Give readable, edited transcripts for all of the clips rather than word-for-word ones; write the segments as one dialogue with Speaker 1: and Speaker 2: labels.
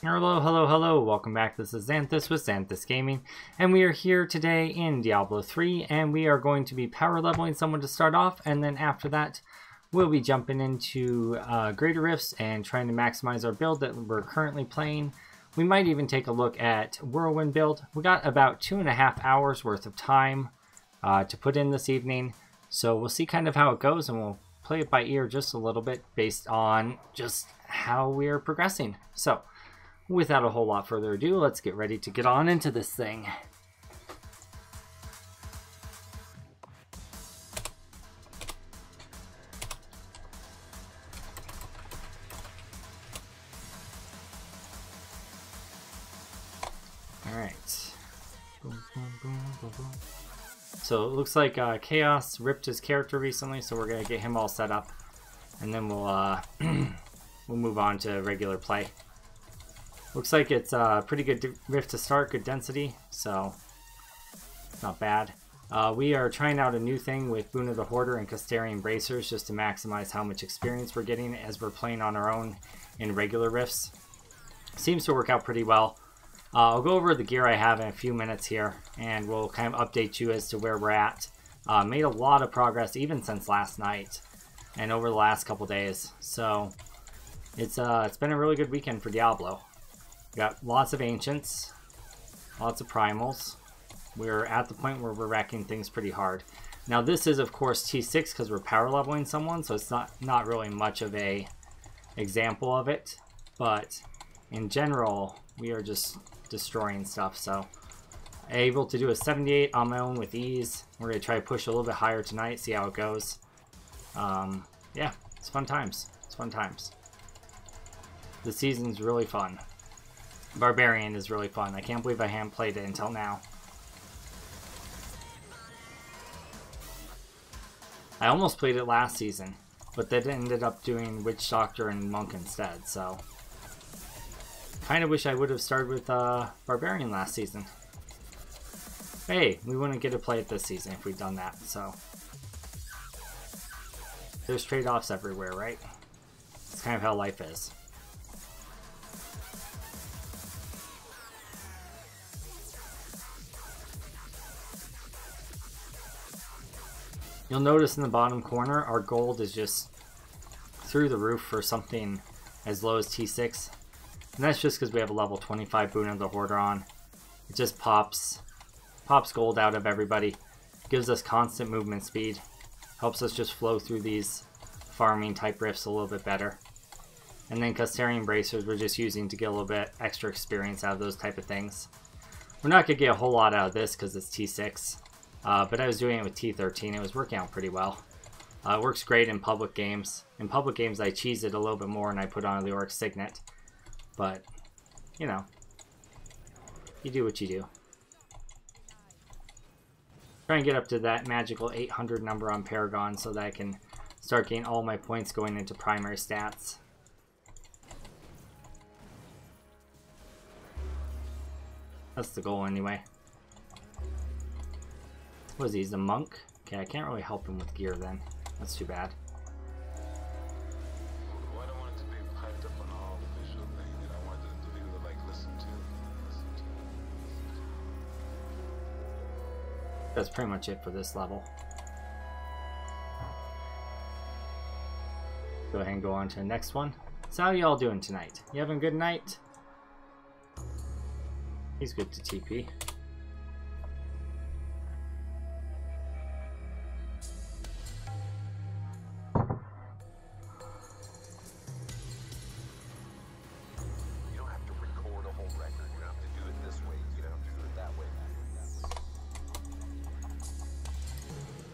Speaker 1: Hello, hello, hello, welcome back. This is Zanthyst with Zanthyst Gaming, and we are here today in Diablo 3, and we are going to be power leveling someone to start off, and then after that, we'll be jumping into Greater Rifts and trying to maximize our build that we're currently playing. We might even take a look at Whirlwind build. We got about 2.5 hours worth of time to put in this evening, so we'll see kind of how it goes, and we'll play it by ear just a little bit based on just how we're progressing. So, without a whole lot further ado, let's get ready to get on into this thing. Alright. So it looks like Chaos ripped his character recently, so we're going to get him all set up. And then we'll, we'll move on to regular play. Looks like it's a pretty good rift to start, good density, so not bad. We are trying out a new thing with Boon of the Hoarder and Castellan Bracers just to maximize how much experience we're getting as we're playing on our own in regular rifts. Seems to work out pretty well. I'll go over the gear I have in a few minutes here, and we'll kind of update you as to where we're at. Made a lot of progress even since last night and over the last couple days, so it's been a really good weekend for Diablo. Got lots of Ancients, lots of Primals. We're at the point where we're wrecking things pretty hard. Now this is of course T6 because we're power leveling someone, so it's not really much of a example of it. But in general, we are just destroying stuff. So able to do a 78 on my own with ease. We're going to try to push a little bit higher tonight, see how it goes. Yeah, it's fun times. It's fun times. The season's really fun. Barbarian is really fun. I can't believe I haven't played it until now. I almost played it last season, but then ended up doing Witch Doctor and Monk instead, so kind of wish I would have started with Barbarian last season. Hey, we wouldn't get to play it this season if we'd done that, so there's trade-offs everywhere, right? It's kind of how life is. You'll notice in the bottom corner, our gold is just through the roof for something as low as T6. And that's just because we have a level 25 Boon of the Hoarder on. It just pops gold out of everybody. Gives us constant movement speed. Helps us just flow through these farming type rifts a little bit better. And then Castellan Bracers we're just using to get a little bit extra experience out of those type of things. We're not going to get a whole lot out of this because it's T6. But I was doing it with T13. It was working out pretty well. It works great in public games. In public games, I cheese it a little bit more and I put on the Orc Signet. But, you know, you do what you do. Try and get up to that magical 800 number on Paragon so that I can start getting all my points going into primary stats. That's the goal anyway. What is he? He's a monk? Okay, I can't really help him with gear then. That's too bad.
Speaker 2: Well, I don't want it to be hyped up on all the visual thing, and I want the people to like listen to.
Speaker 1: That's pretty much it for this level. Go ahead and go on to the next one. So how y'all doing tonight? You having a good night? He's good to TP.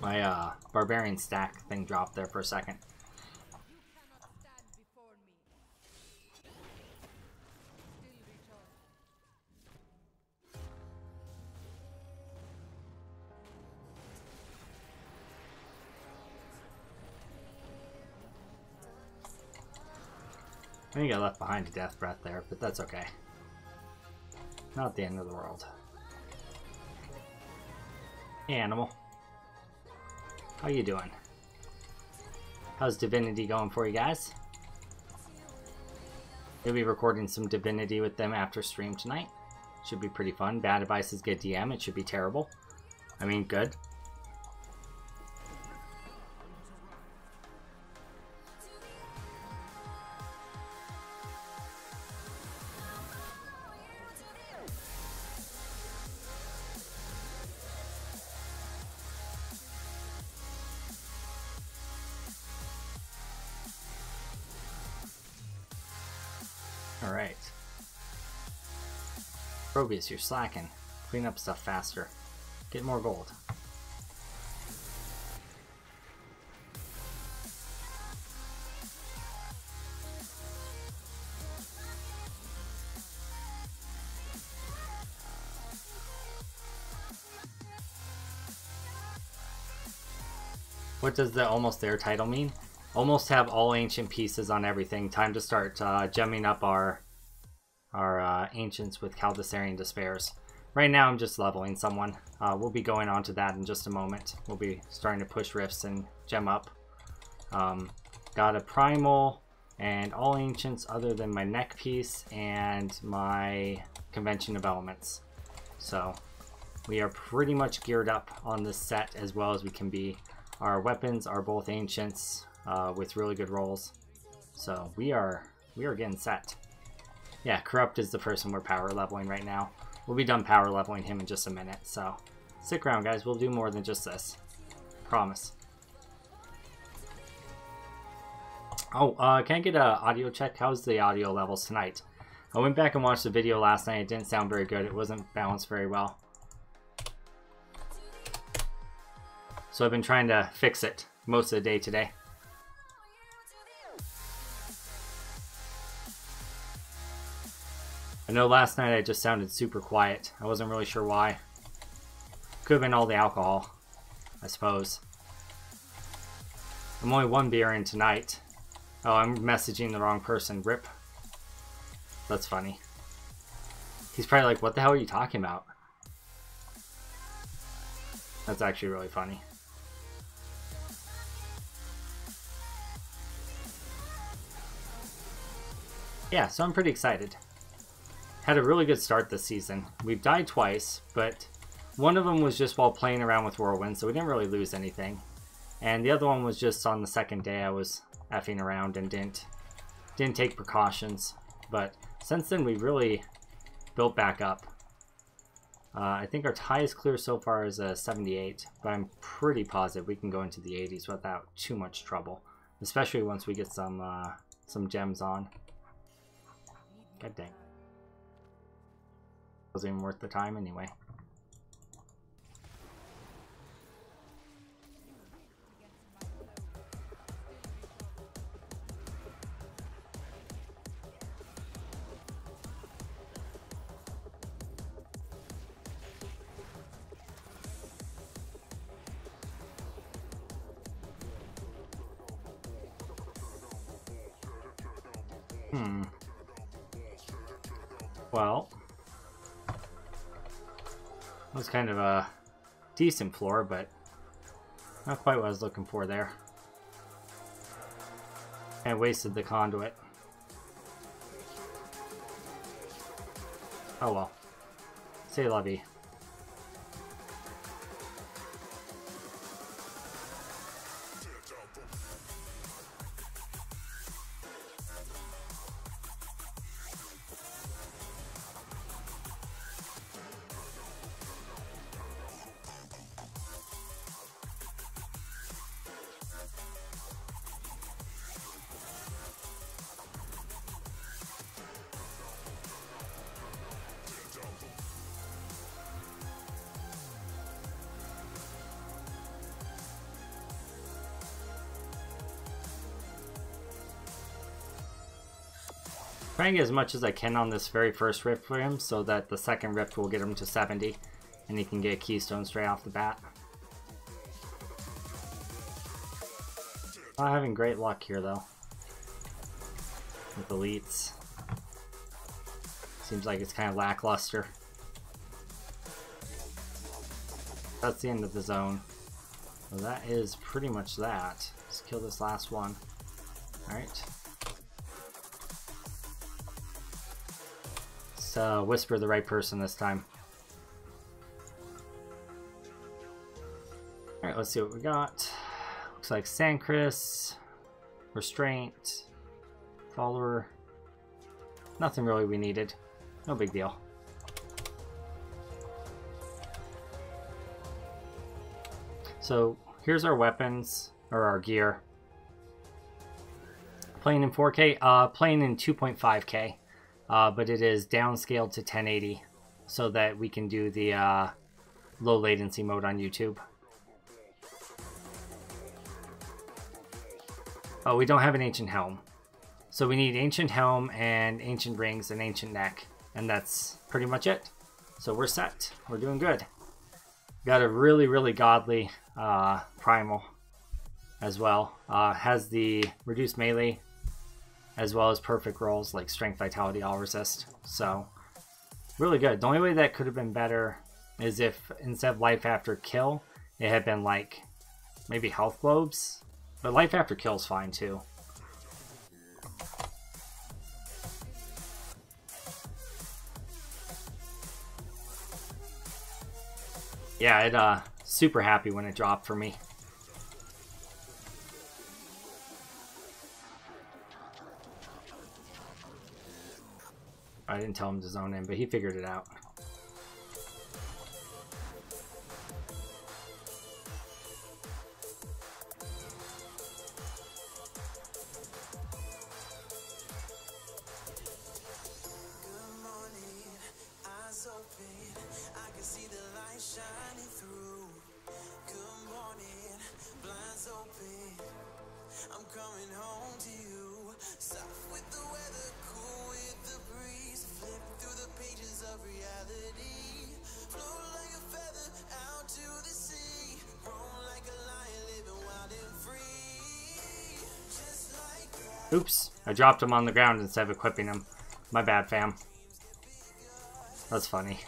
Speaker 1: My Barbarian stack thing dropped there for a second. I think I left behind a death breath there, but that's okay. Not the end of the world. Hey, animal. How you doing? How's Divinity going for you guys? We'll be recording some Divinity with them after stream tonight. Should be pretty fun. Bad advices get DM. It should be terrible. I mean, good. Alright. Probius, you're slacking. Clean up stuff faster. Get more gold. What does the almost there title mean? Almost have all ancient pieces on everything. Time to start gemming up our ancients with Caldacerian Despairs. Right now I'm just leveling someone. We'll be going on to that in just a moment. We'll be starting to push rifts and gem up. Got a primal and all ancients other than my neck piece and my Convention of Elements. So we are pretty much geared up on this set as well as we can be. Our weapons are both ancients with really good rolls. So we are getting set. Yeah, Corrupt is the person we're power leveling right now. We'll be done power leveling him in just a minute, so stick around guys, we'll do more than just this. Promise. Oh, can I get an audio check? How's the audio levels tonight? I went back and watched the video last night, it didn't sound very good, it wasn't balanced very well. So I've been trying to fix it most of the day today. I know last night I just sounded super quiet. I wasn't really sure why. Could have been all the alcohol, I suppose. I'm only one beer in tonight. Oh, I'm messaging the wrong person. Rip. That's funny. He's probably like, what the hell are you talking about? That's actually really funny. Yeah, so I'm pretty excited. Had a really good start this season. We've died twice, but one of them was just while playing around with Whirlwind, so we didn't really lose anything. And the other one was just on the second day I was effing around and didn't take precautions. But since then we really built back up. I think our tie is clear so far is a 78, but I'm pretty positive we can go into the 80s without too much trouble. Especially once we get some gems on. God dang. Wasn't even worth the time anyway. Well, it was kind of a decent floor, but not quite what I was looking for there. I wasted the conduit. Oh well. Say lovey. Trying to get as much as I can on this very first rift for him so that the second rift will get him to 70 and he can get a keystone straight off the bat. Not having great luck here though with elites. Seems like it's kind of lackluster. That's the end of the zone. Well, that is pretty much that. Let's kill this last one. Alright. Let's whisper the right person this time. Alright, let's see what we got. Looks like Sancris, Restraint, Follower. Nothing really we needed. No big deal. So here's our weapons, or our gear. Playing in 4K, playing in 2.5K, but it is downscaled to 1080 so that we can do the low latency mode on YouTube. Oh, we don't have an Ancient Helm. So we need Ancient Helm and Ancient Rings and Ancient Neck, and that's pretty much it. So we're set. We're doing good. Got a really, really godly primal as well. Has the reduced melee as well as perfect rolls like strength, vitality, all resist. So really good. The only way that could have been better is if instead of life after kill, it had been like maybe health globes. But life after kill is fine too. Yeah, it super happy when it dropped for me. I didn't tell him to zone in, but he figured it out. Oops, I dropped him on the ground instead of equipping him. My bad, fam. That's funny.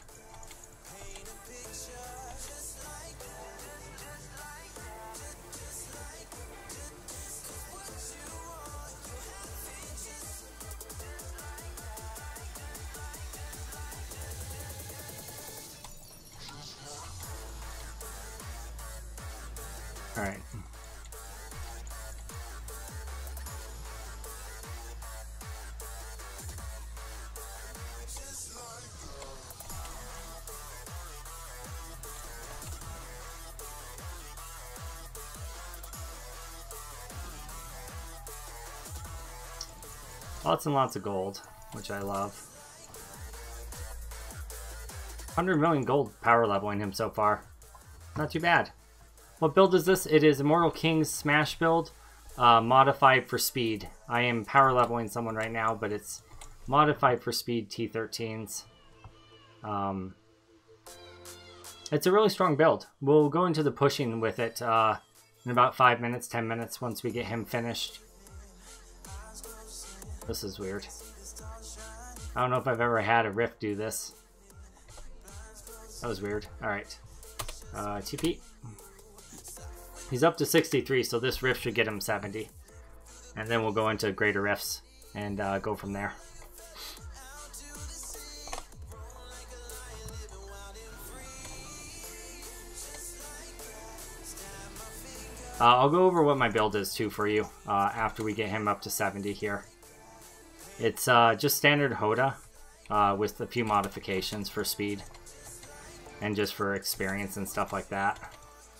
Speaker 1: All right. Lots and lots of gold, which I love. 100 million gold power leveling him so far. Not too bad. What build is this? It is Immortal King's Smash build, modified for speed. I am power leveling someone right now, but it's modified for speed T13s. It's a really strong build. We'll go into the pushing with it in about 5 minutes, 10 minutes once we get him finished. This is weird. I don't know if I've ever had a Rift do this. That was weird. Alright. TP. He's up to 63, so this Rift should get him 70. And then we'll go into greater Rifts and go from there. I'll go over what my build is too for you after we get him up to 70 here. It's just standard Hoda with a few modifications for speed and just for experience and stuff like that.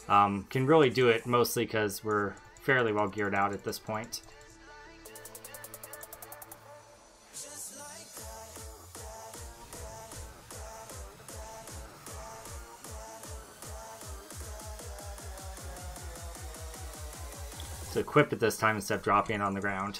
Speaker 1: Can really do it mostly because we're fairly well geared out at this point. To equip it this time instead of dropping it on the ground.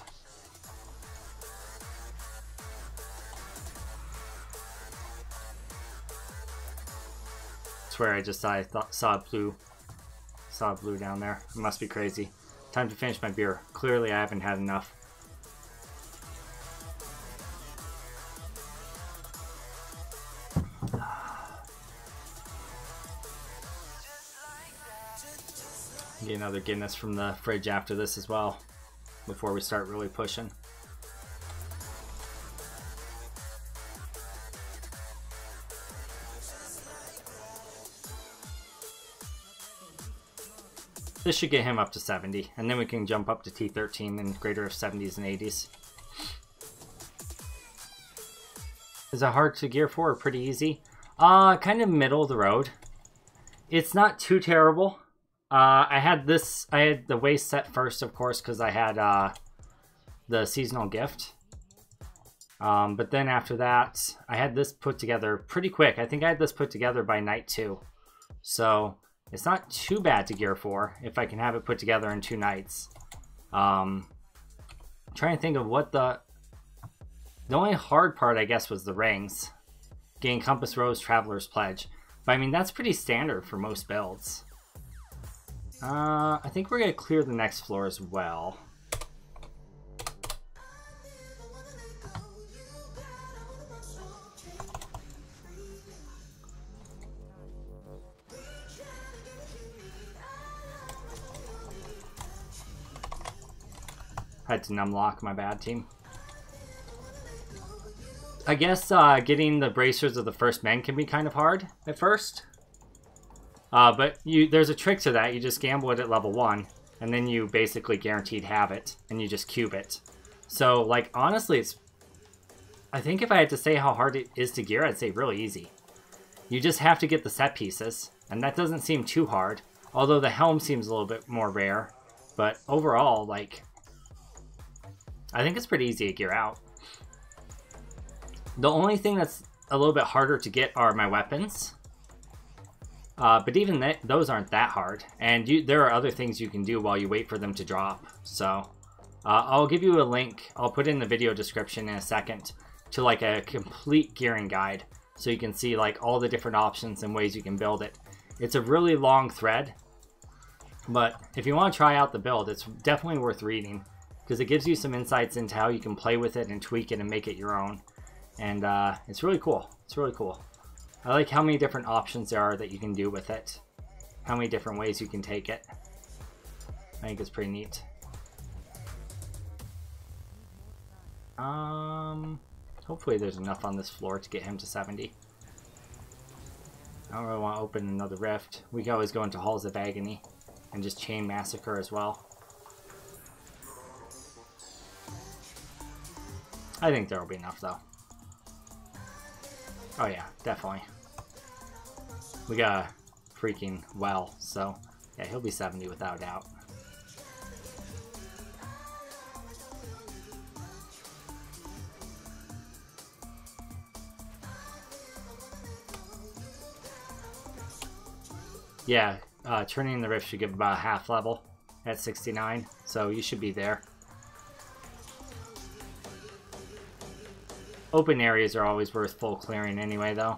Speaker 1: I swear I just saw blue down there. It must be crazy. Time to finish my beer. Clearly I haven't had enough. Get another Guinness from the fridge after this as well, before we start really pushing. this should get him up to 70, and then we can jump up to T13 and greater of 70s and 80s. Is it hard to gear for or pretty easy? Kind of middle of the road. It's not too terrible. I had the waist set first, of course, because I had the seasonal gift. But then after that, I had this put together pretty quick. I think I had this put together by night 2. So it's not too bad to gear for if I can have it put together in 2 nights. Trying to think of what the only hard part, I guess, was the rings. Gain Compass Rose, Traveler's Pledge. But I mean, that's pretty standard for most builds. I think we're going to clear the next floor as well. Had to numlock, my bad, team. I guess getting the bracers of the first men can be kind of hard at first. But there's a trick to that. You just gamble it at level 1, and then you basically guaranteed have it, and you just cube it. So, like, honestly, I think if I had to say how hard it is to gear, I'd say really easy. You just have to get the set pieces, and that doesn't seem too hard. Although the helm seems a little bit more rare. But overall, like, I think it's pretty easy to gear out. The only thing that's a little bit harder to get are my weapons. But even those aren't that hard. And there are other things you can do while you wait for them to drop. So I'll give you a link. I'll put in the video description in a second to like a complete gearing guide. So you can see like all the different options and ways you can build it. It's a really long thread. But if you want to try out the build, it's definitely worth reading. Because it gives you some insights into how you can play with it and tweak it and make it your own. And it's really cool. It's really cool. I like how many different options there are that you can do with it. How many different ways you can take it. I think it's pretty neat. Hopefully there's enough on this floor to get him to 70. I don't really want to open another rift. We can always go into Halls of Agony and just chain massacre as well. I think there will be enough though. Oh yeah, definitely. We got a freaking well, so yeah, he'll be 70 without a doubt. Yeah, turning the rift should give about a half level at 69, so you should be there. Open areas are always worth full clearing anyway, though.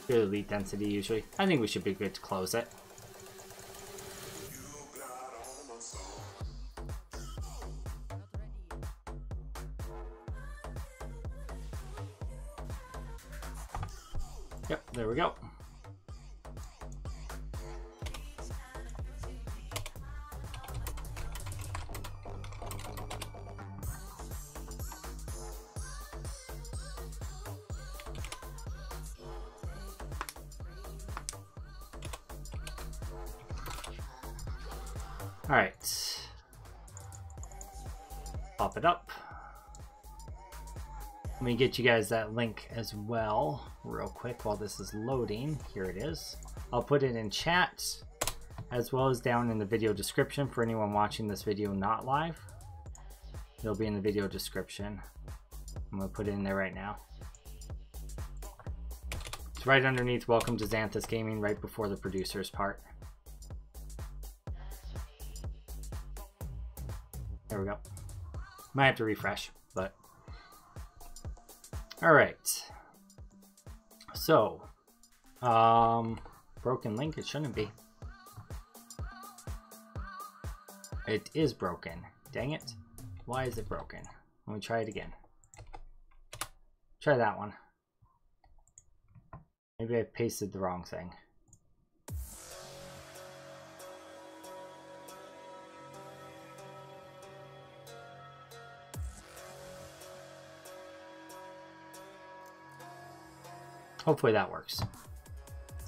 Speaker 1: Good elite density, usually. I think we should be good to close it. Yep, there we go. Alright. Pop it up. Let me get you guys that link as well, real quick while this is loading. Here it is. I'll put it in chat, as well as down in the video description for anyone watching this video not live. It'll be in the video description. I'm going to put it in there right now. It's right underneath Welcome to Zanthyst Gaming, right before the producers part. There we go. Might have to refresh, but... Alright. So, broken link? It shouldn't be. It is broken. Dang it. Why is it broken? Let me try it again. Try that one. Maybe I pasted the wrong thing. Hopefully that works.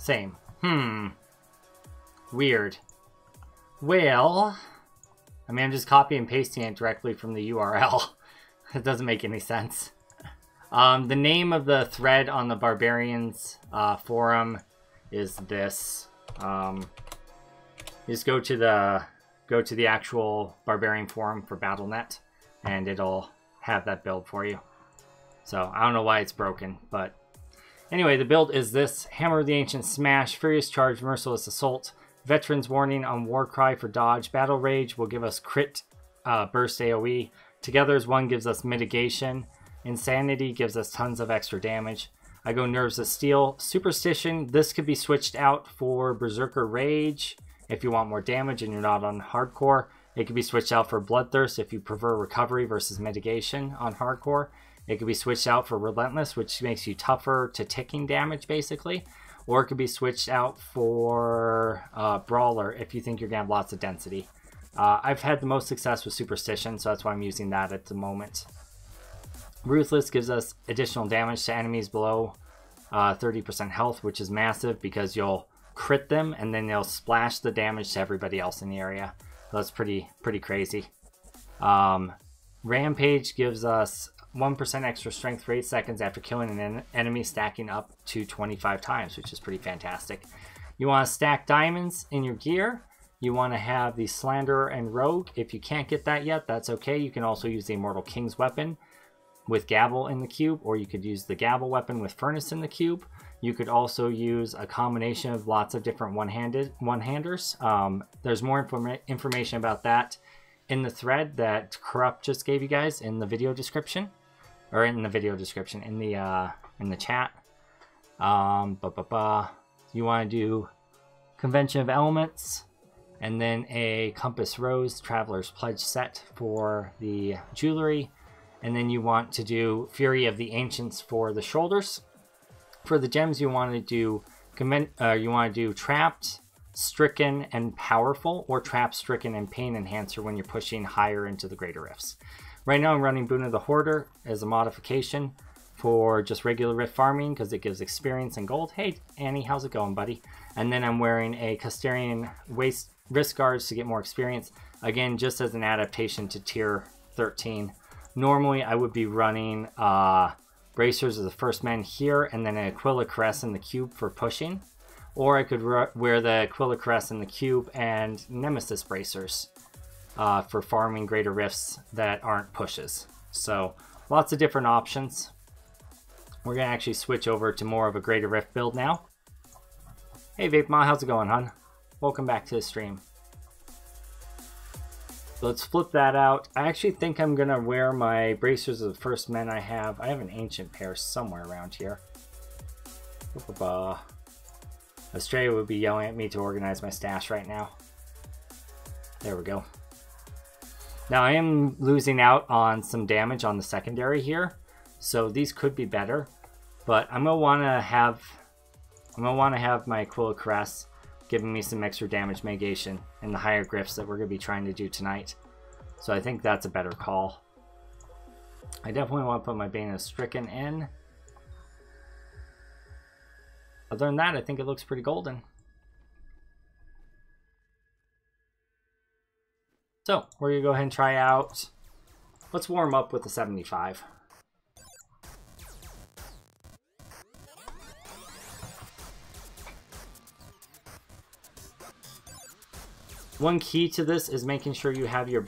Speaker 1: Same. Weird. Well, I mean, I'm just copying and pasting it directly from the URL. It doesn't make any sense. The name of the thread on the Barbarians forum is this. Just go to the actual Barbarian forum for BattleNet, and it'll have that build for you. So I don't know why it's broken, but anyway, the build is this: Hammer of the Ancient Smash, Furious Charge, Merciless Assault, Veterans Warning on Warcry for dodge, Battle Rage will give us crit burst AoE, Together as One gives us mitigation, Insanity gives us tons of extra damage. I go Nerves of Steel. Superstition, this could be switched out for Berserker Rage if you want more damage and you're not on hardcore. It could be switched out for Bloodthirst if you prefer recovery versus mitigation on hardcore. It could be switched out for Relentless, which makes you tougher to ticking damage, basically. Or it could be switched out for Brawler if you think you're going to have lots of density. I've had the most success with Superstition, so that's why I'm using that at the moment. Ruthless gives us additional damage to enemies below 30% health, which is massive because you'll crit them and then they'll splash the damage to everybody else in the area. So that's pretty crazy. Rampage gives us 1% extra strength for 8 seconds after killing an enemy, stacking up to 25 times, which is pretty fantastic. You want to stack diamonds in your gear. You want to have the Slanderer and Rogue. If you can't get that yet, that's okay. You can also use the Immortal King's weapon with Gavel in the cube, or you could use the Gavel weapon with Furnace in the cube. You could also use a combination of lots of different one-handers. There's more information about that in the thread that Corrupt just gave you guys in the video description, or in the chat. You want to do Convention of Elements, and then a Compass Rose Traveler's Pledge set for the jewelry. And then you want to do Fury of the Ancients for the shoulders. For the gems, you want to do Trapped, Stricken, and Powerful, or Trapped, Stricken, and Pain Enhancer when you're pushing higher into the Greater Rifts. Right now I'm running Boon of the Hoarder as a modification for just regular rift farming because it gives experience and gold. Hey Annie, how's it going, buddy? And then I'm wearing a Custarian wrist guards to get more experience. Again, just as an adaptation to tier 13. Normally, I would be running Bracers of the First Men here, and then an Aquila Caress in the cube for pushing. Or I could wear the Aquila Caress in the cube and Nemesis Bracers for farming Greater Rifts that aren't pushes. So, lots of different options. We're going to actually switch over to more of a Greater Rift build now. Hey Vape Ma, how's it going, hon? Welcome back to the stream. Let's flip that out. I actually think I'm going to wear my Bracers of the First Men I have. I have an Ancient pair somewhere around here. Australia would be yelling at me to organize my stash right now. There we go. Now I am losing out on some damage on the secondary here. So these could be better. But I'm going to want to have my Aquila Caress giving me some extra damage mitigation in the higher grifts that we're going to be trying to do tonight. So I think that's a better call. I definitely want to put my Bane of Stricken in. Other than that, I think it looks pretty golden. So we're going to go ahead and try out. Let's warm up with the 75. One key to this is making sure you have your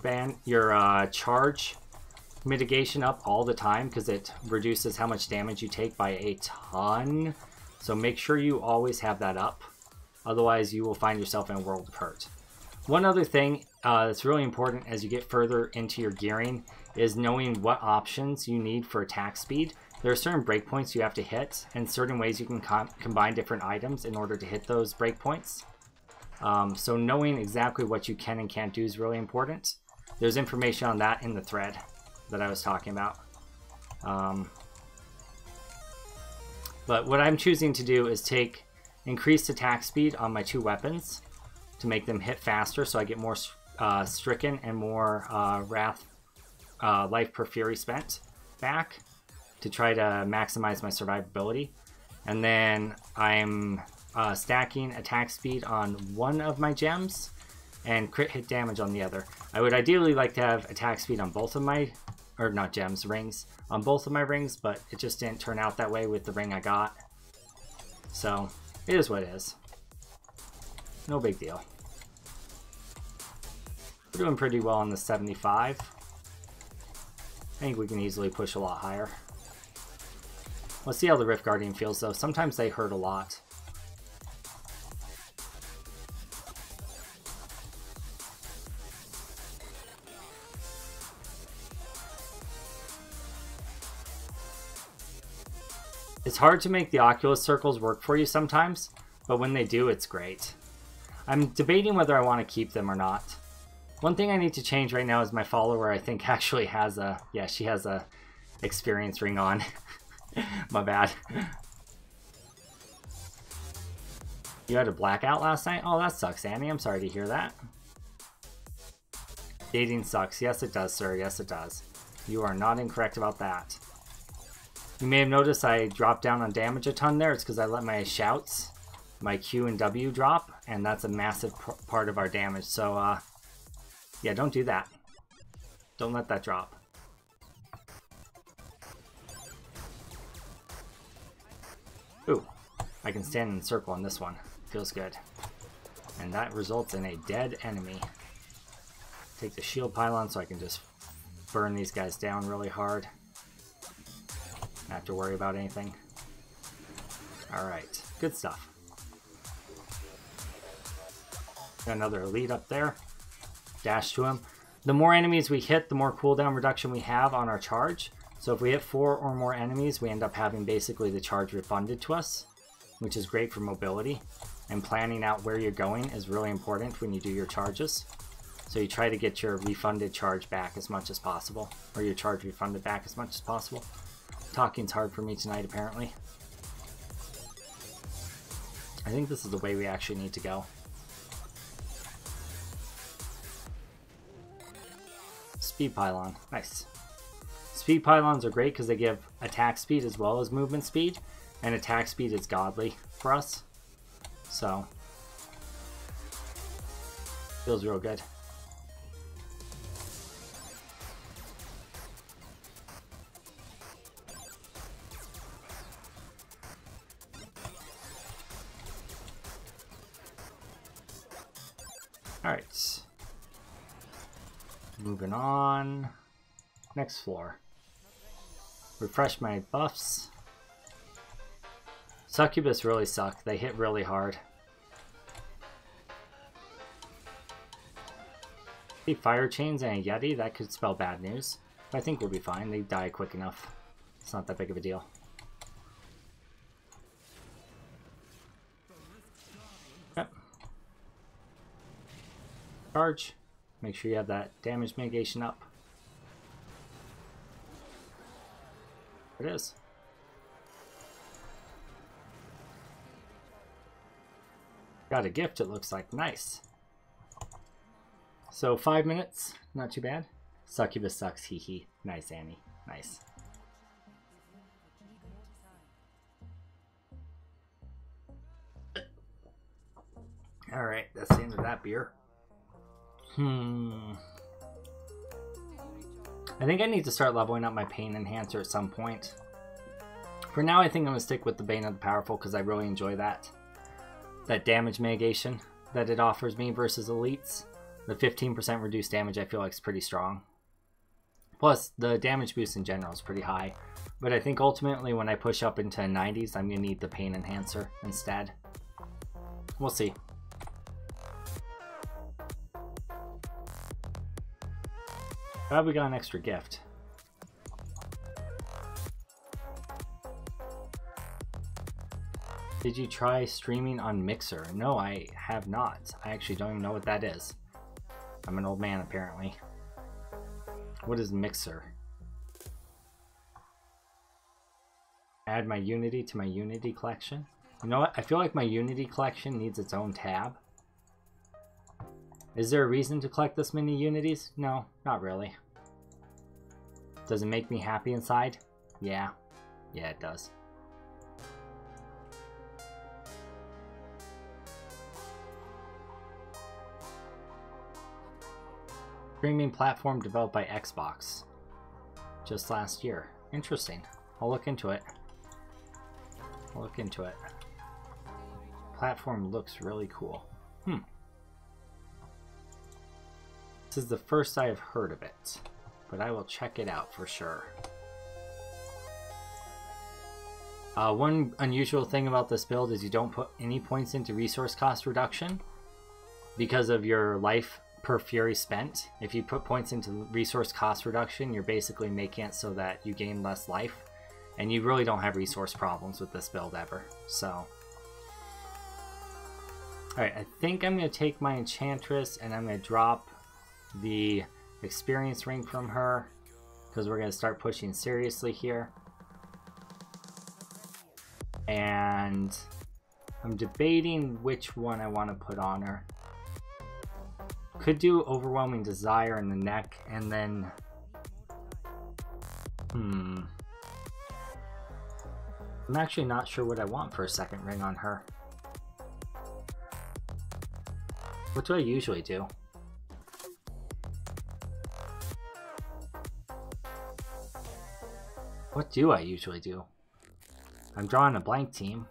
Speaker 1: charge mitigation up all the time because it reduces how much damage you take by a ton. So make sure you always have that up. Otherwise, you will find yourself in a world of hurt. One other thing that's really important as you get further into your gearing is knowing what options you need for attack speed. There are certain breakpoints you have to hit and certain ways you can combine different items in order to hit those breakpoints. So knowing exactly what you can and can't do is really important. There's information on that in the thread that I was talking about. But what I'm choosing to do is take increased attack speed on my two weapons to make them hit faster so I get more Stricken and more Wrath life per Fury spent back to try to maximize my survivability. And then I'm stacking attack speed on one of my gems and crit hit damage on the other. I would ideally like to have attack speed on both of my, or not gems, rings, on both of my rings, but it just didn't turn out that way with the ring I got. So, it is what it is. No big deal. We're doing pretty well on the 75. I think we can easily push a lot higher. Let's see how the Rift Guardian feels though. Sometimes they hurt a lot. It's hard to make the Oculus circles work for you sometimes, but when they do, it's great. I'm debating whether I want to keep them or not. One thing I need to change right now is my follower, I think, actually has a... Yeah, she has a experience ring on. My bad. You had a blackout last night? Oh, that sucks, Annie. I'm sorry to hear that. Dating sucks. Yes, it does, sir. Yes, it does. You are not incorrect about that. You may have noticed I dropped down on damage a ton there. It's because I let my shouts, my Q and W drop, and that's a massive part of our damage. So, yeah, don't do that. Don't let that drop. Ooh, I can stand in a circle on this one. Feels good. And that results in a dead enemy. Take the shield pylon so I can just burn these guys down really hard. Not have to worry about anything. Alright, good stuff. Got another elite up there. Dash to him. The more enemies we hit, the more cooldown reduction we have on our charge. So if we hit 4 or more enemies, we end up having basically the charge refunded to us, which is great for mobility. And planning out where you're going is really important when you do your charges. So you try to get your refunded charge back as much as possible, or your charge refunded back as much as possible. Talking's hard for me tonight, apparently. I think this is the way we actually need to go. Speed pylon, nice. Speed pylons are great because they give attack speed as well as movement speed, and attack speed is godly for us. So, feels real good. Alright. Moving on. Next floor. Refresh my buffs. Succubus really suck. They hit really hard. See, fire chains and a Yeti, that could spell bad news. But I think we'll be fine. They die quick enough. It's not that big of a deal. Yep. Charge. Make sure you have that damage mitigation up. There it is. Got a gift, it looks like. Nice. So 5 minutes, not too bad. Succubus sucks, hee hee. Nice, Annie. Nice. Alright, that's the end of that beer. I think I need to start leveling up my Pain Enhancer at some point. For now, I think I'm going to stick with the Bane of the Powerful because I really enjoy that. That damage mitigation that it offers me versus elites. The 15% reduced damage I feel like is pretty strong. Plus, the damage boost in general is pretty high. But I think ultimately when I push up into 90s, I'm going to need the Pain Enhancer instead. We'll see. Glad we got an extra gift. Did you try streaming on Mixer? No, I have not. I actually don't even know what that is. I'm an old man, apparently. What is Mixer? Add my Unity to my Unity collection. You know what? I feel like my Unity collection needs its own tab. Is there a reason to collect this many Unities? No, not really. Does it make me happy inside? Yeah. Yeah, it does. Streaming platform developed by Xbox. Just last year. Interesting. I'll look into it. I'll look into it. Platform looks really cool. This is the first I have heard of it, but I will check it out for sure. One unusual thing about this build is you don't put any points into resource cost reduction because of your life per fury spent. If you put points into resource cost reduction, you're basically making it so that you gain less life, and you really don't have resource problems with this build ever. So, alright, I think I'm going to take my Enchantress and I'm going to drop the experience ring from her because we're going to start pushing seriously here. And I'm debating which one I want to put on her. Could do Overwhelming Desire in the neck, and then I'm actually not sure what I want for a second ring on her. What do I usually do? What do I usually do? I'm drawing a blank team.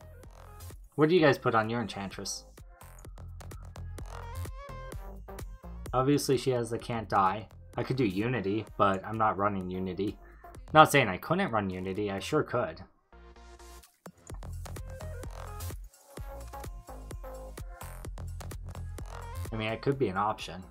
Speaker 1: What do you guys put on your Enchantress? Obviously she has the can't die. I could do Unity, but I'm not running Unity. Not saying I couldn't run Unity, I sure could. I mean, it could be an option.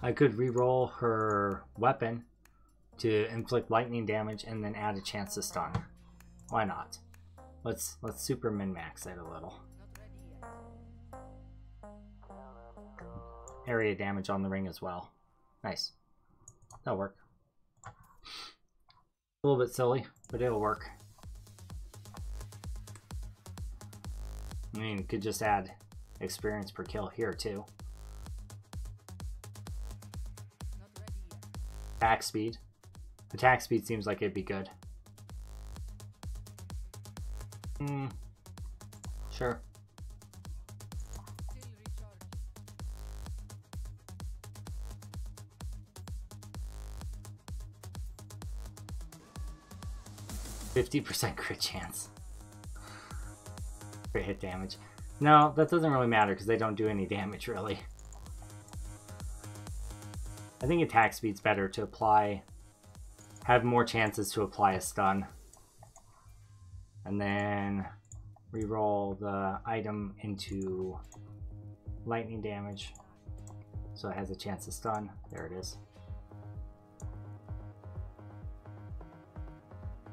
Speaker 1: I could re-roll her weapon to inflict lightning damage and then add a chance to stun. Why not? Let's super min-max it a little. Area damage on the ring as well. Nice. That'll work. A little bit silly, but it'll work. I mean, you could just add experience per kill here too. Attack speed. Attack speed seems like it'd be good. Sure. %50 crit chance. Crit hit damage. No, that doesn't really matter because they don't do any damage really. I think attack speed's better to apply, have more chances to apply a stun. And then reroll the item into lightning damage. So it has a chance to stun. There it is.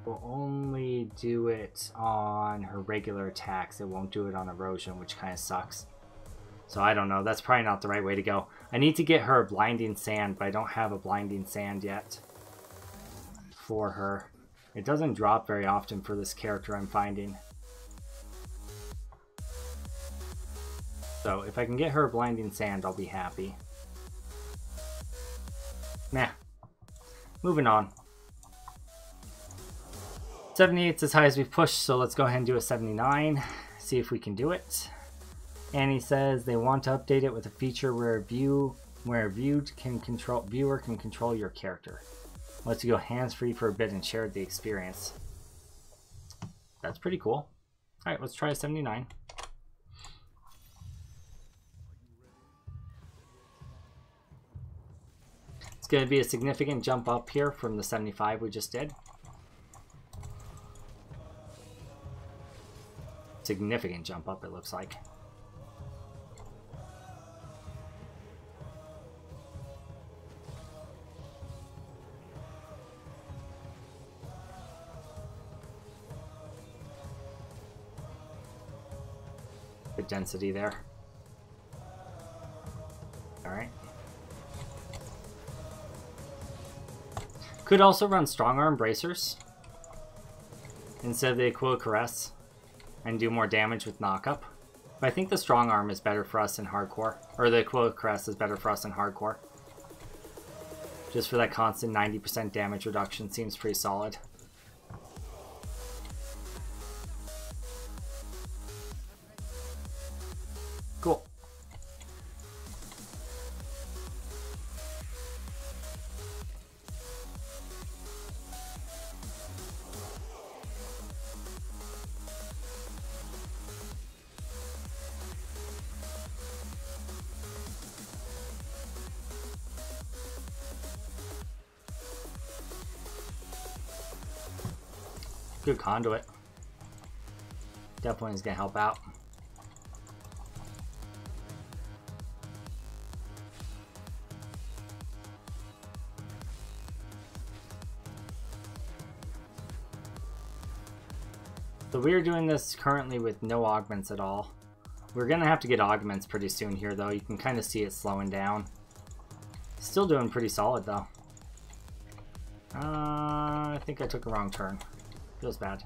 Speaker 1: We'll only do it on her regular attacks. It won't do it on erosion, which kind of sucks. So I don't know. That's probably not the right way to go. I need to get her a blinding sand, but I don't have a blinding sand yet for her. It doesn't drop very often for this character, I'm finding. So if I can get her a blinding sand, I'll be happy. Meh. Moving on. 78's as high as we've pushed, so let's go ahead and do a 79. See if we can do it. And he says they want to update it with a feature where a viewer can control your character. Lets you go hands-free for a bit and share the experience. That's pretty cool. Alright, let's try a 79. It's going to be a significant jump up here from the 75 we just did. Significant jump up, it looks like. Good density there. Alright. Could also run strong arm bracers instead of the Aquila Caress and do more damage with knockup. But I think the strong arm is better for us in hardcore. Or the Aquila Caress is better for us in hardcore. Just for that constant 90% damage reduction seems pretty solid. Good conduit. Definitely is going to help out. So we are doing this currently with no augments at all. We're going to have to get augments pretty soon here though. You can kind of see it slowing down. Still doing pretty solid though. I think I took a wrong turn. Feels bad.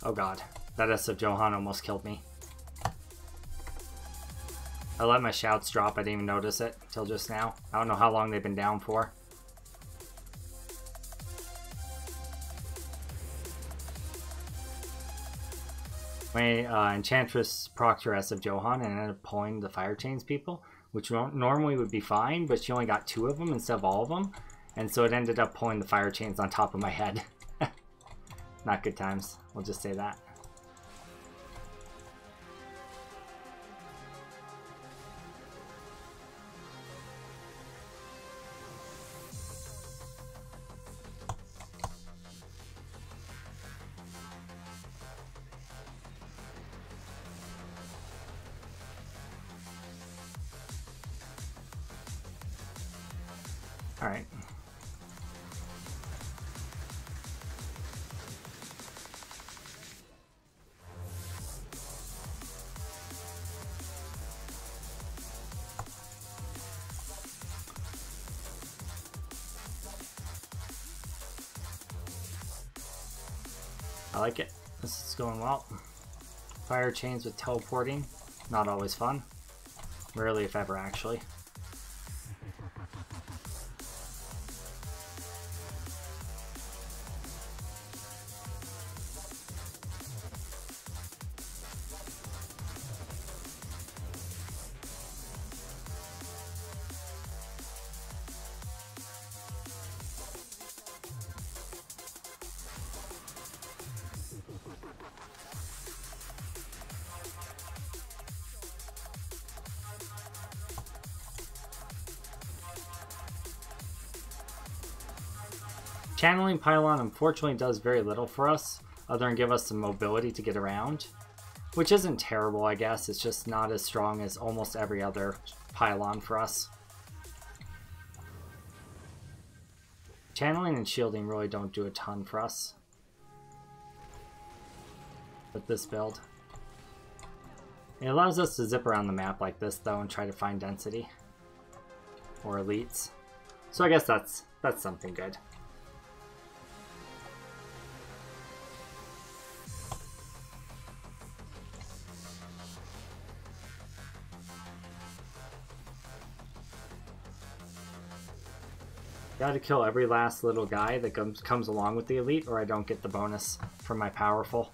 Speaker 1: Oh god, that S of Johan almost killed me. I let my shouts drop, I didn't even notice it till just now. I don't know how long they've been down for. My Enchantress Proctor S of Johan and ended up pulling the Fire Chains people, which normally would be fine, but she only got 2 of them instead of all of them. And so it ended up pulling the Fire Chains on top of my head. Not good times, we'll just say that. All right. I like it. This is going well. Fire chains with teleporting, not always fun. Rarely if ever, actually. Channeling Pylon unfortunately does very little for us, other than give us some mobility to get around, which isn't terrible, I guess. It's just not as strong as almost every other Pylon for us. Channeling and shielding really don't do a ton for us with this build. It allows us to zip around the map like this though and try to find density or elites. So I guess that's something good. Gotta kill every last little guy that comes along with the elite, or I don't get the bonus from my powerful.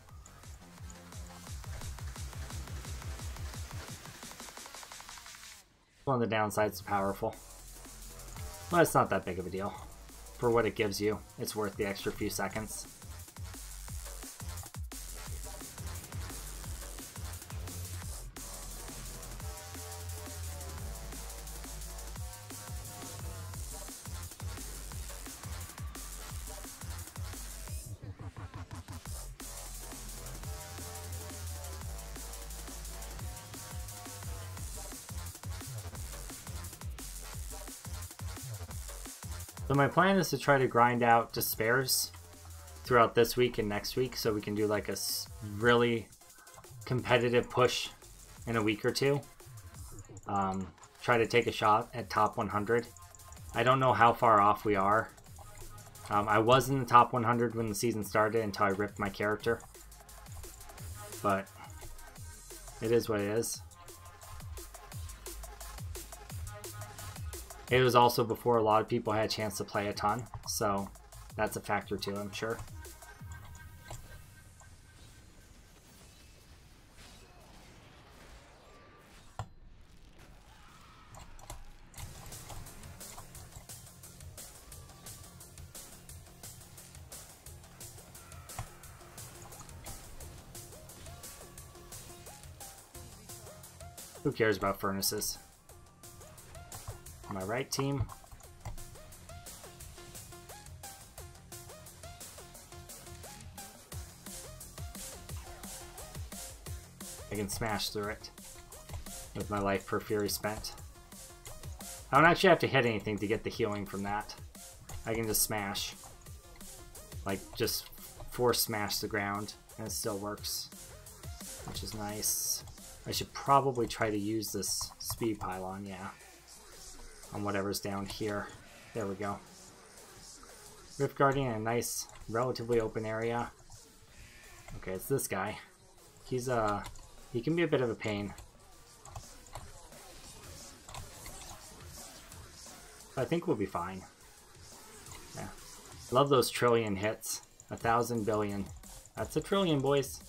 Speaker 1: One of the downsides to powerful. But it's not that big of a deal. For what it gives you, it's worth the extra few seconds. So my plan is to try to grind out despairs throughout this week and next week so we can do like a really competitive push in a week or two. Try to take a shot at top 100. I don't know how far off we are. I was in the top 100 when the season started until I ripped my character. but it is what it is. It was also before a lot of people had a chance to play a ton, so that's a factor too, I'm sure. Who cares about furnaces? Am I right, team? I can smash through it with my life per fury spent. I don't actually have to hit anything to get the healing from that. I can just smash. Like, just force smash the ground, and it still works, which is nice. I should probably try to use this speed pylon, yeah, on whatever's down here. There we go. Rift Guardian in a nice, relatively open area. Okay, it's this guy. He can be a bit of a pain. But I think we'll be fine. Yeah. Love those trillion hits. 1,000 billion. That's a trillion, boys.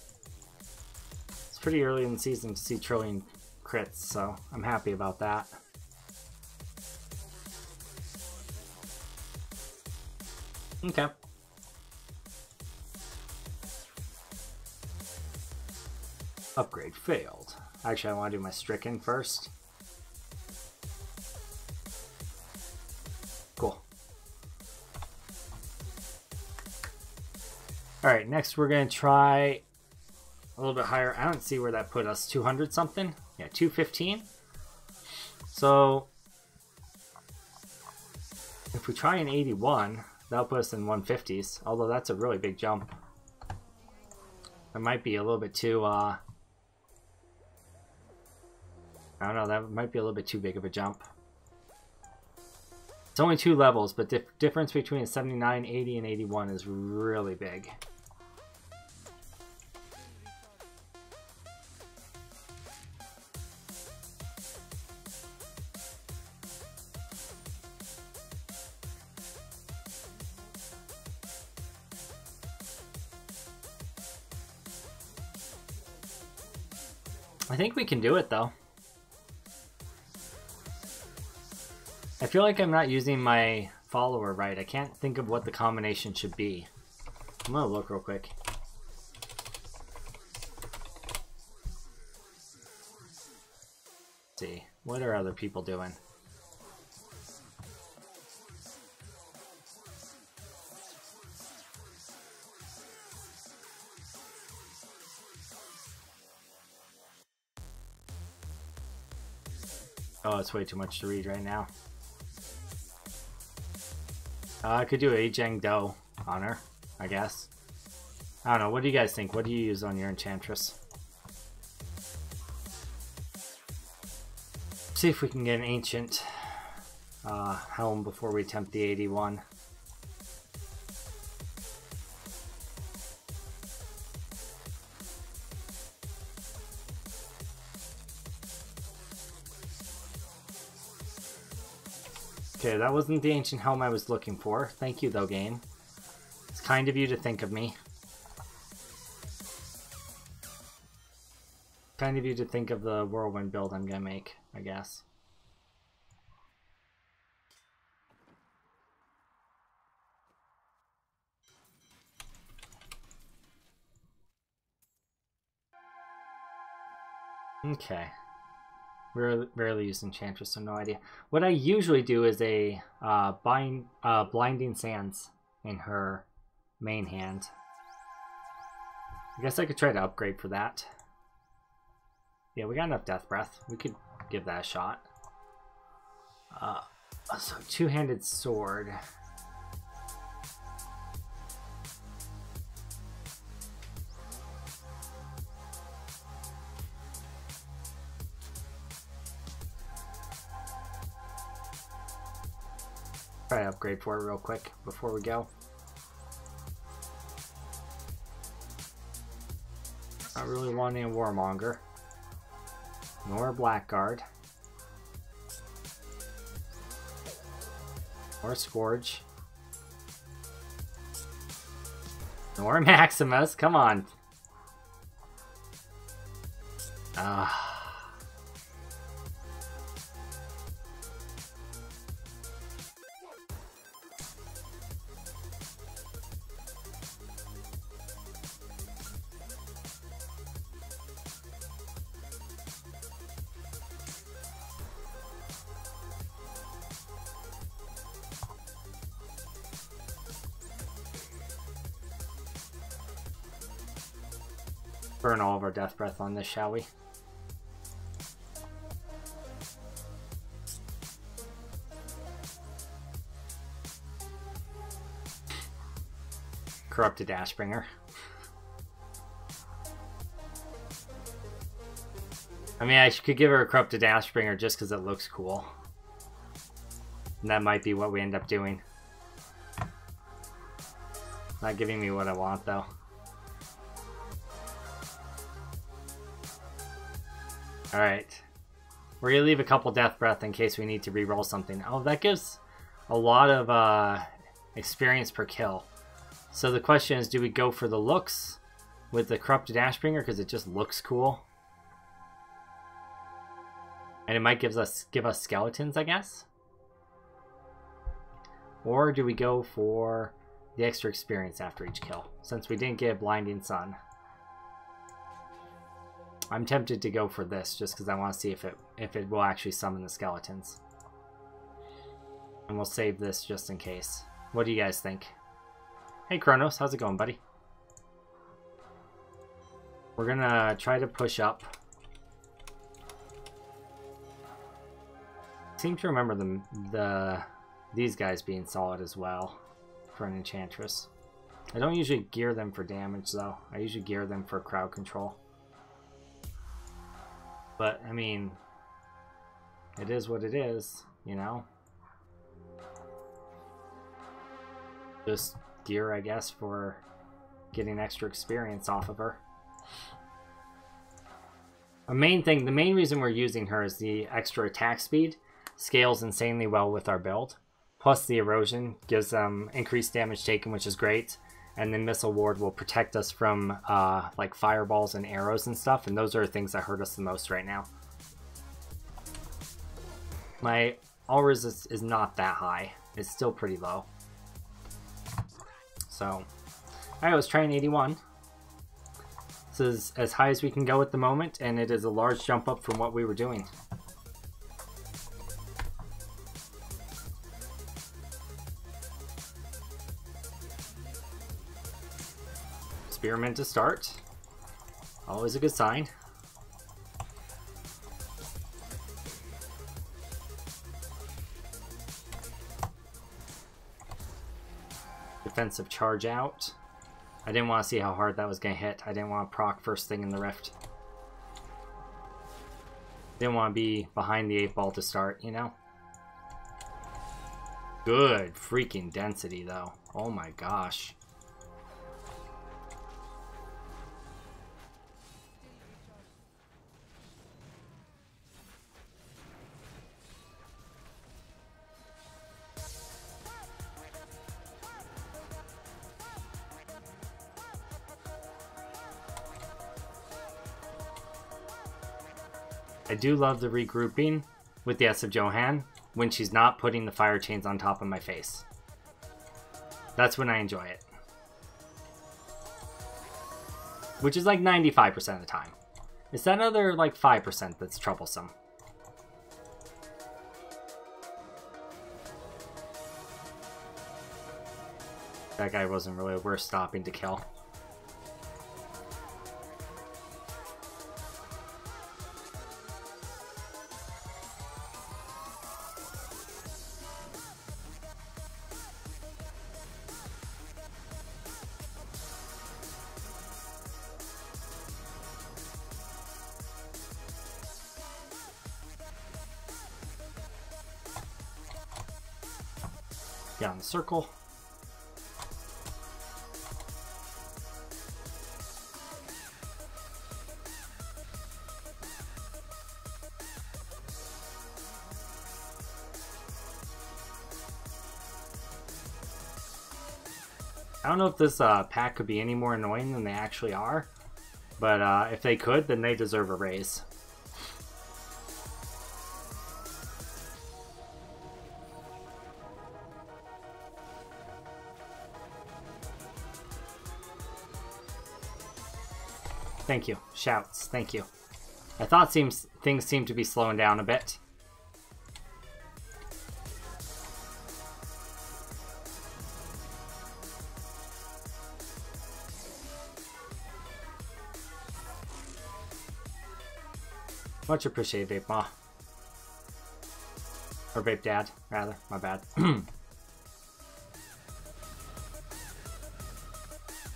Speaker 1: It's pretty early in the season to see trillion crits, so I'm happy about that. Okay. Upgrade failed. Actually, I want to do my Stricken first. Cool. Alright, next we're going to try a little bit higher. I don't see where that put us. 200 something? Yeah, 215. So, if we try an 81, that'll put us in 150s. Although that's a really big jump. That might be a little bit too, I don't know, that might be a little bit too big of a jump. It's only 2 levels, but the difference between 79, 80, and 81 is really big. I think we can do it, though. I feel like I'm not using my follower right. I can't think of what the combination should be. I'm gonna look real quick. Let's see, what are other people doing? Oh, it's way too much to read right now. I could do a Zhang Do on her, I guess. I don't know. What do you guys think? What do you use on your Enchantress? See if we can get an Ancient Helm before we attempt the 81. Okay, that wasn't the Ancient Helm I was looking for. Thank you, though, game. It's kind of you to think of me. Kind of you to think of the Whirlwind build I'm gonna make, I guess. Okay. Rarely use Enchantress, so no idea. What I usually do is a Blinding Sands in her main hand. I guess I could try to upgrade for that. Yeah, we got enough Death Breath. We could give that a shot. So, Two-Handed Sword. Try to upgrade for it real quick before we go. Not really wanting a Warmonger. Nor a Blackguard. Nor a Scourge. Nor a Maximus. Come on. Burn all of our death breath on this, shall we? Corrupted Ashbringer. I mean, I could give her a Corrupted Ashbringer just because it looks cool. And that might be what we end up doing. Not giving me what I want, though. Alright. We're going to leave a couple death breath in case we need to reroll something. Oh, that gives a lot of experience per kill. So the question is, do we go for the looks with the Corrupted Ashbringer because it just looks cool? And it might give us skeletons, I guess? Or do we go for the extra experience after each kill, since we didn't get Blinding Sun? I'm tempted to go for this just because I want to see if it will actually summon the skeletons. And we'll save this just in case. What do you guys think? Hey Kronos, how's it going, buddy? We're gonna try to push up. I seem to remember these guys being solid as well for an Enchantress. I don't usually gear them for damage though. I usually gear them for crowd control. But I mean, it is what it is, you know? Just gear, I guess, for getting extra experience off of her. The main reason we're using her is the extra attack speed scales insanely well with our build. Plus the erosion gives increased damage taken, which is great. And the missile ward will protect us from like fireballs and arrows and stuff. And those are things that hurt us the most right now. My all resist is not that high. It's still pretty low. So, alright, let's try an 81. This is as high as we can go at the moment, and it is a large jump up from what we were doing. Spearman to start. Always a good sign. Defensive charge out. I didn't want to see how hard that was going to hit. I didn't want to proc first thing in the rift. Didn't want to be behind the 8 ball to start, you know? Good freaking density, though. Oh my gosh. I do love the regrouping with the S of Johann when she's not putting the fire chains on top of my face. That's when I enjoy it. Which is like 95% of the time. It's that other like 5% that's troublesome. That guy wasn't really worth stopping to kill. Down the circle. I don't know if this pack could be any more annoying than they actually are, but if they could, then they deserve a raise. Thank you. Shouts. Thank you. I thought things seemed to be slowing down a bit. Much appreciated, Vape Ma. Or Vape Dad, rather. My bad.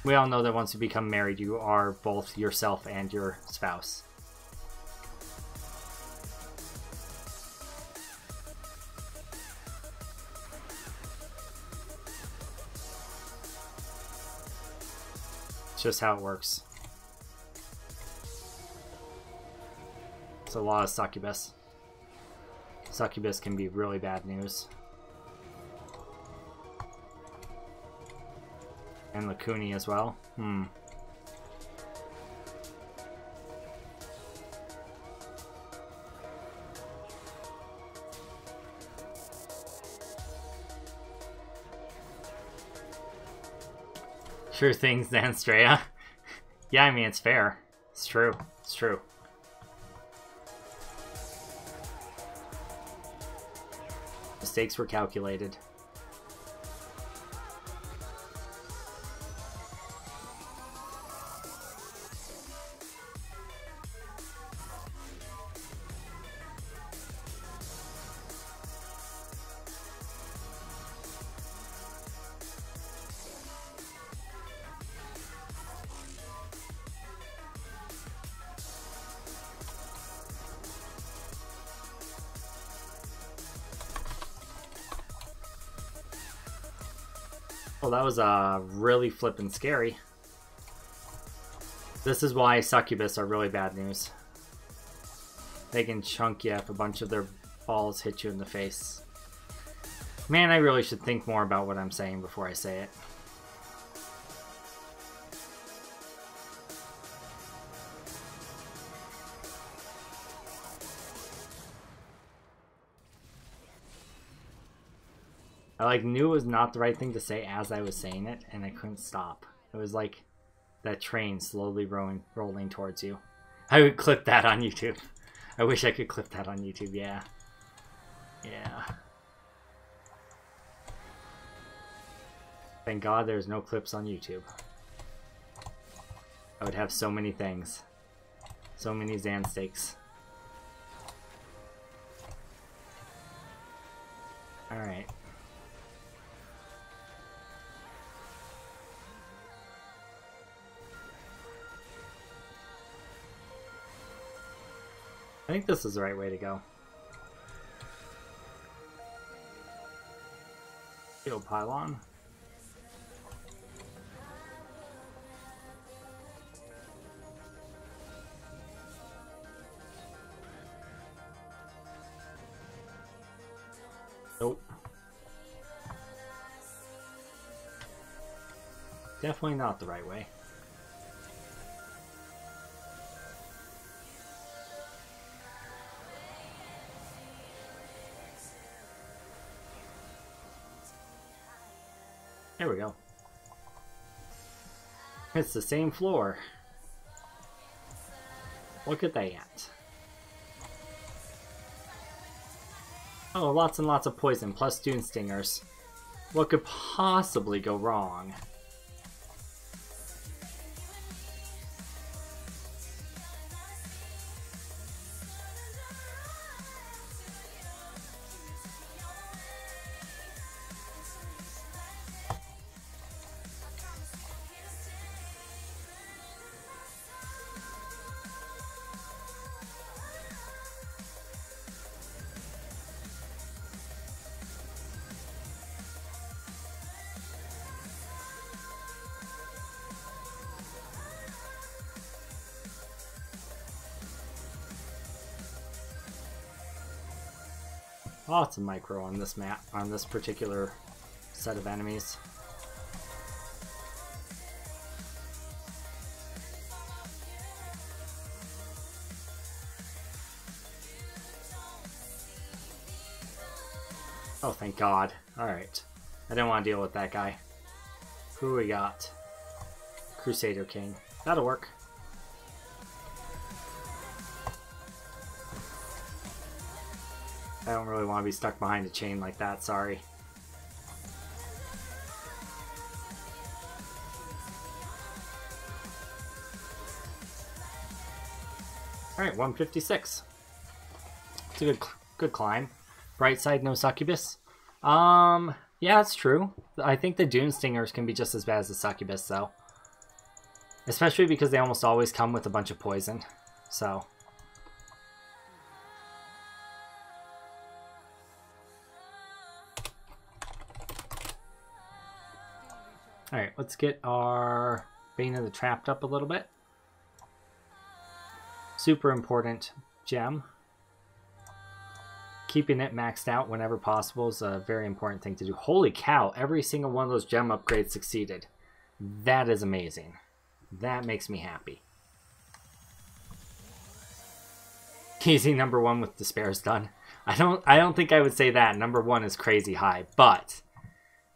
Speaker 1: We all know that once you become married, you are both yourself and your spouse. It's just how it works. It's a lot of succubus. Succubus can be really bad news. And Lacuni as well. Sure thing, Zanstrea. Yeah, I mean, it's fair. It's true. It's true. Mistakes were calculated. Well, that was really flippin' scary. This is why succubus are really bad news. They can chunk you if a bunch of their balls hit you in the face. Man, I really should think more about what I'm saying before I say it. I knew it was not the right thing to say as I was saying it, and I couldn't stop. It was like that train slowly rolling towards you. I would clip that on YouTube. I wish I could clip that on YouTube, yeah. Yeah. Thank God there's no clips on YouTube. I would have so many things. So many Zan steaks. Alright. I think this is the right way to go. Shield pylon. Nope. Definitely not the right way. There we go. It's the same floor. Look at that. Oh, lots and lots of poison, plus Dune Stingers. What could possibly go wrong? Lots of micro on this map, on this particular set of enemies. Oh, thank God. Alright. I didn't want to deal with that guy. Who we got? Crusader King. That'll work. I don't really want to be stuck behind a chain like that, sorry. Alright, 156. It's a good climb. Bright side, no succubus. Yeah, that's true. I think the Dune Stingers can be just as bad as the succubus, though. Especially because they almost always come with a bunch of poison. So. Alright, let's get our Bane of the Trapped up a little bit. Super important gem. Keeping it maxed out whenever possible is a very important thing to do. Holy cow, every single one of those gem upgrades succeeded. That is amazing. That makes me happy. Easy number 1 with Despair is done. I don't think I would say that. Number 1 is crazy high, but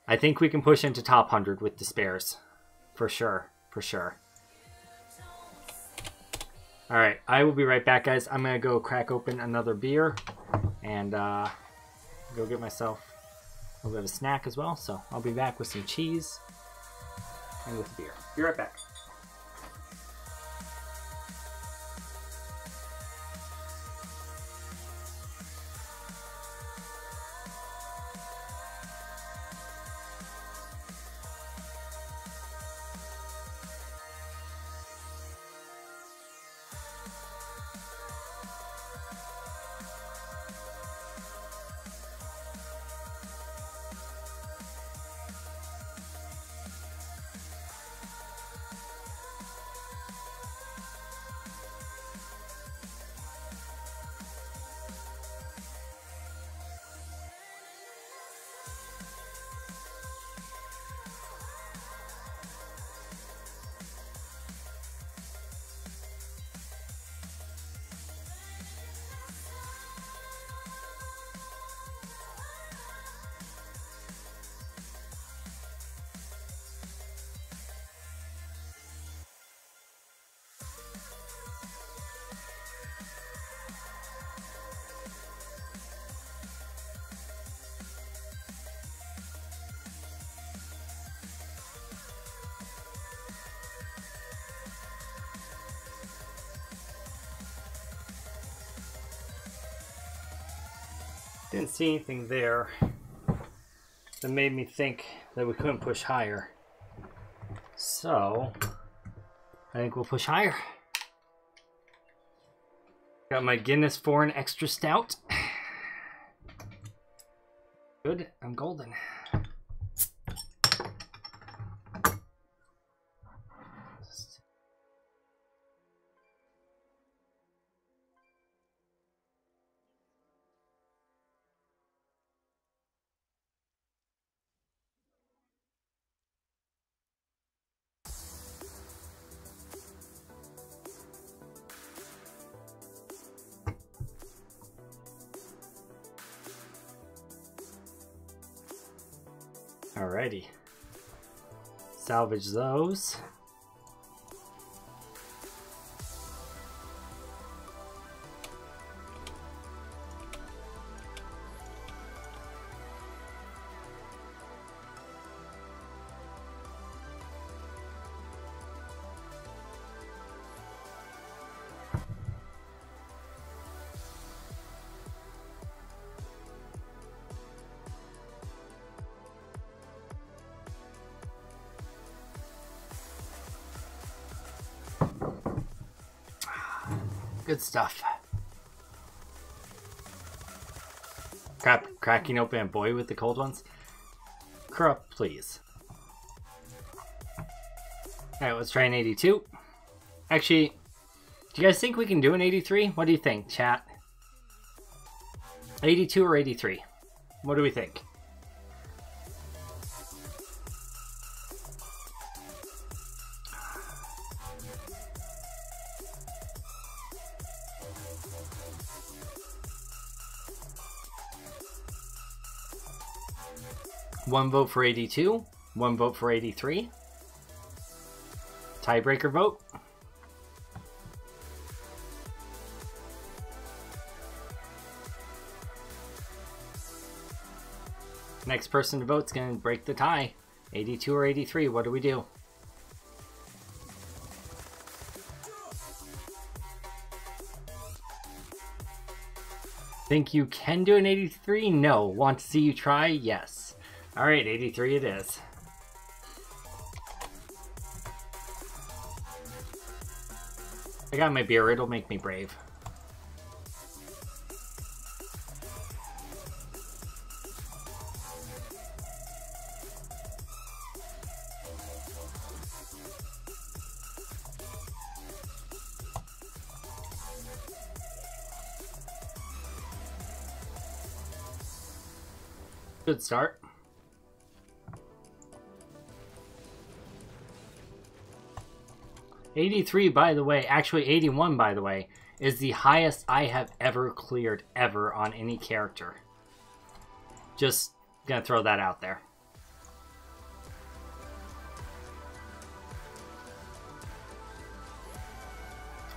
Speaker 1: I think we can push into top 100 with Despairs. For sure. For sure. Alright, I will be right back, guys. I'm going to go crack open another beer and go get myself a little bit of a snack as well. So I'll be back with some cheese and with beer. Be right back. Didn't see anything there that made me think that we couldn't push higher. So, I think we'll push higher. Got my Guinness Foreign Extra Stout. Good, I'm golden. Alrighty. Salvage those. Good stuff. Cracking open a boy with the cold ones. Corrupt, please. Alright, let's try an 82. Actually, do you guys think we can do an 83? What do you think, chat? 82 or 83? What do we think? 1 vote for 82, 1 vote for 83. Tiebreaker vote. Next person to vote is going to break the tie. 82 or 83, what do we do? Think you can do an 83? No. Want to see you try? Yes. Alright, 83 it is. I got my beer, it'll make me brave. Good start. $83, by the way, actually $81, by the way, is the highest I have ever cleared ever on any character. Just gonna throw that out there.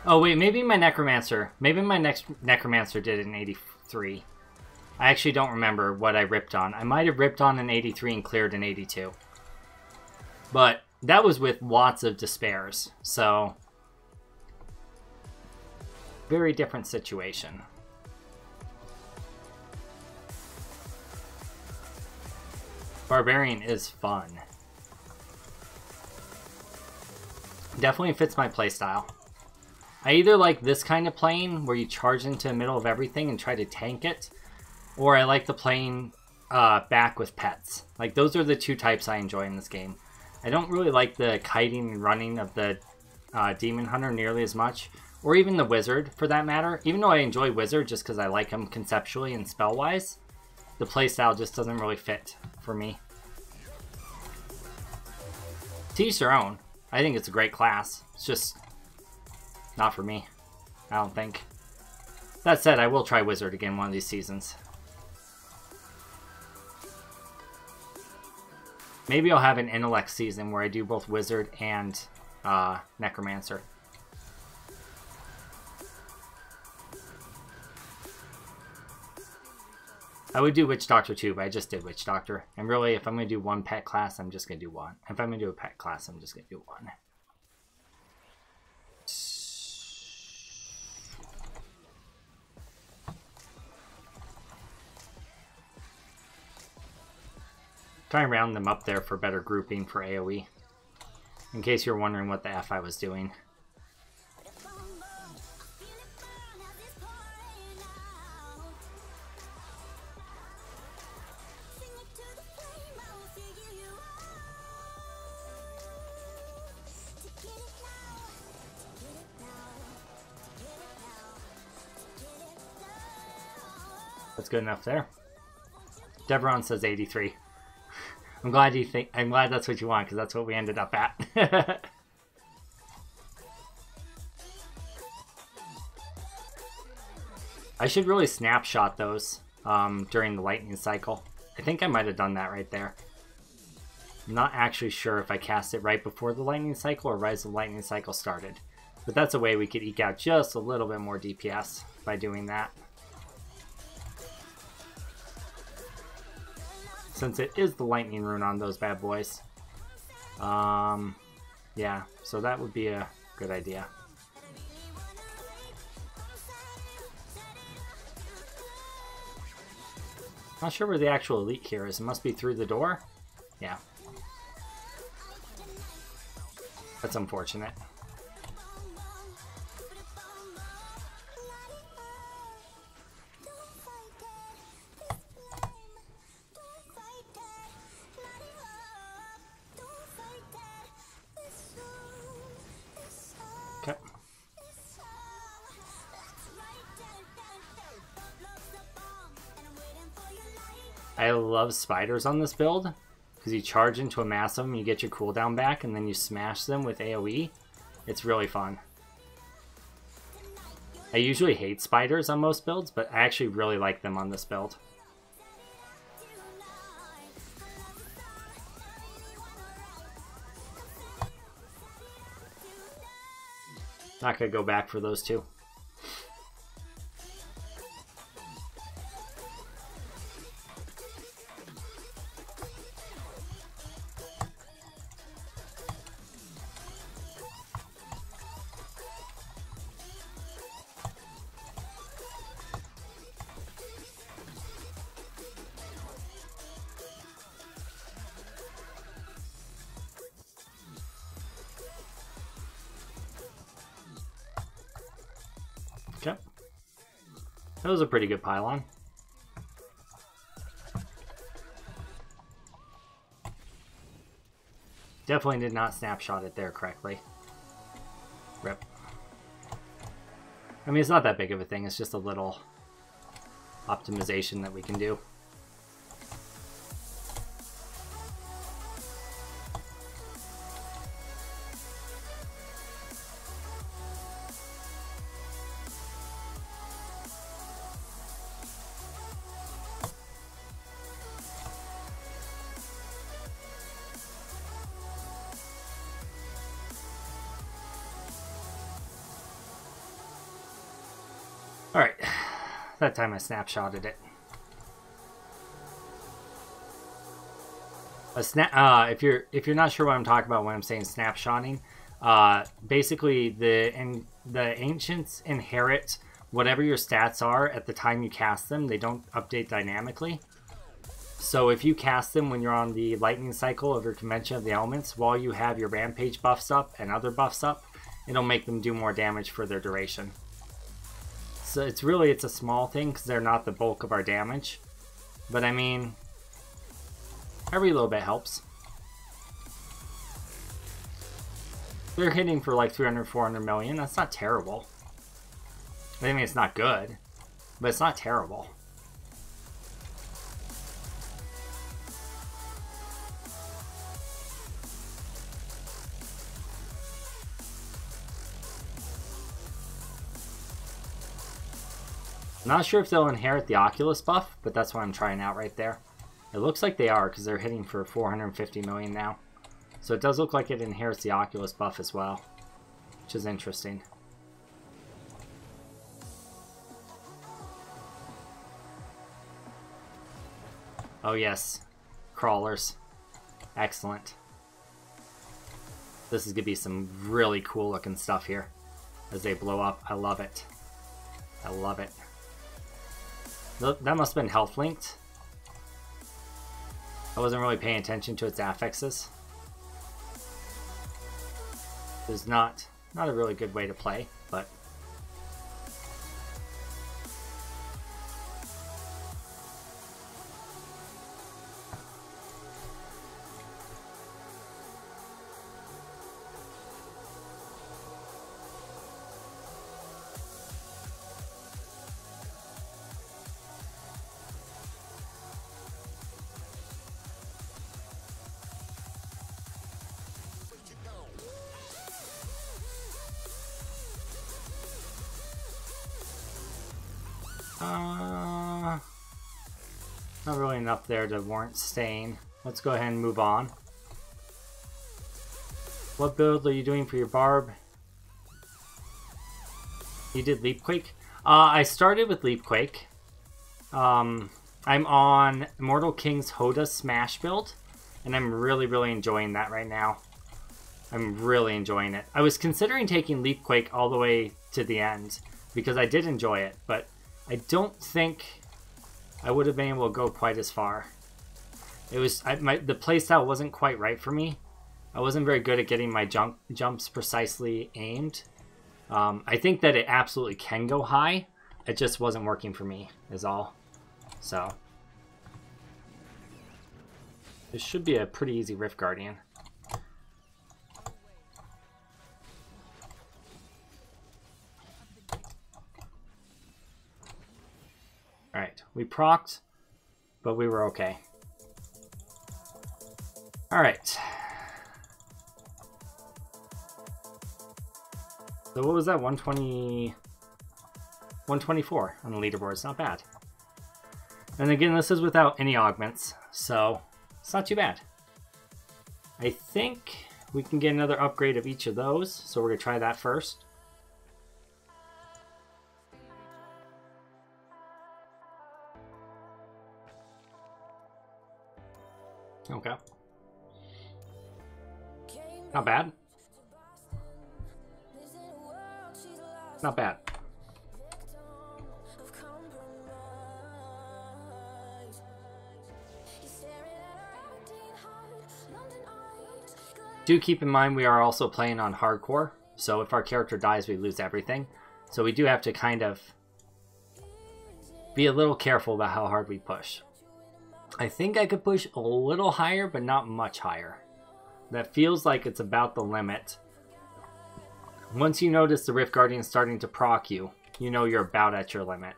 Speaker 1: Oh wait, maybe my Necromancer. Maybe my next Necromancer did it in 83. I actually don't remember what I ripped on. I might have ripped on an 83 and cleared an 82. But that was with lots of despairs, so very different situation. Barbarian is fun. Definitely fits my playstyle. I either like this kind of playing where you charge into the middle of everything and try to tank it, or I like the playing back with pets. Like, those are the two types I enjoy in this game. I don't really like the kiting and running of the Demon Hunter nearly as much, or even the Wizard, for that matter. Even though I enjoy Wizard just because I like him conceptually and spell-wise, the playstyle just doesn't really fit for me. To each their own. I think it's a great class. It's just not for me, I don't think. That said, I will try Wizard again one of these seasons. Maybe I'll have an intellect season where I do both Wizard and Necromancer. I would do Witch Doctor too, but I just did Witch Doctor. And really, if I'm going to do one pet class, I'm just going to do one. If I'm going to do a pet class, I'm just going to do one. Try and round them up there for better grouping for AoE. In case you're wondering what the F I was doing. That's good enough there. Devron says 83. I'm glad that's what you want, because that's what we ended up at. I should really snapshot those during the lightning cycle. I think I might have done that right there. I'm not actually sure if I cast it right before the lightning cycle or right as the lightning cycle started. But that's a way we could eke out just a little bit more DPS by doing that. Since it is the lightning rune on those bad boys. Yeah, so that would be a good idea. Not sure where the actual elite here is. It must be through the door? Yeah. That's unfortunate. I love spiders on this build, because you charge into a mass of them, you get your cooldown back, and then you smash them with AoE. It's really fun. I usually hate spiders on most builds, but I actually really like them on this build. Not gonna go back for those two. Okay. That was a pretty good pylon. Definitely did not snapshot it there correctly. Rip. I mean, it's not that big of a thing. It's just a little optimization that we can do. Alright, that time I snapshotted it. If you're not sure what I'm talking about when I'm saying snapshotting, basically the ancients inherit whatever your stats are at the time you cast them. They don't update dynamically. So if you cast them when you're on the lightning cycle of your Convention of the Elements, while you have your rampage buffs up and other buffs up, it'll make them do more damage for their duration. So it's a small thing because they're not the bulk of our damage. But I mean, every little bit helps. They're hitting for like 300, 400 million. That's not terrible. I mean, it's not good, but it's not terrible. I'm not sure if they'll inherit the Oculus buff, but that's what I'm trying out right there. It looks like they are because they're hitting for 450 million now. So it does look like it inherits the Oculus buff as well, which is interesting. Oh yes, crawlers. Excellent. This is going to be some really cool looking stuff here as they blow up. I love it. I love it. That must have been health linked. I wasn't really paying attention to its affixes. It's not a really good way to play, but not really enough there to warrant staying. Let's go ahead and move on. What build are you doing for your Barb? You did Leapquake? I started with Leapquake. I'm on Immortal King's Hoda Smash build, and I'm really enjoying that right now. I'm really enjoying it. I was considering taking Leapquake all the way to the end, because I did enjoy it, but I don't think I would have been able to go quite as far. It was the playstyle wasn't quite right for me. I wasn't very good at getting my jumps precisely aimed. I think that it absolutely can go high. It just wasn't working for me, is all. So this should be a pretty easy Rift Guardian. Alright, we procced, but we were okay. Alright. So what was that? 120... 124 on the leaderboard. It's not bad. And again, this is without any augments, so it's not too bad. I think we can get another upgrade of each of those, so we're going to try that first. Not bad. Not bad. Do keep in mind we are also playing on hardcore, so if our character dies we lose everything. So we do have to kind of be a little careful about how hard we push. I think I could push a little higher, but not much higher. That feels like it's about the limit. Once you notice the Rift Guardian starting to proc you, you know you're about at your limit.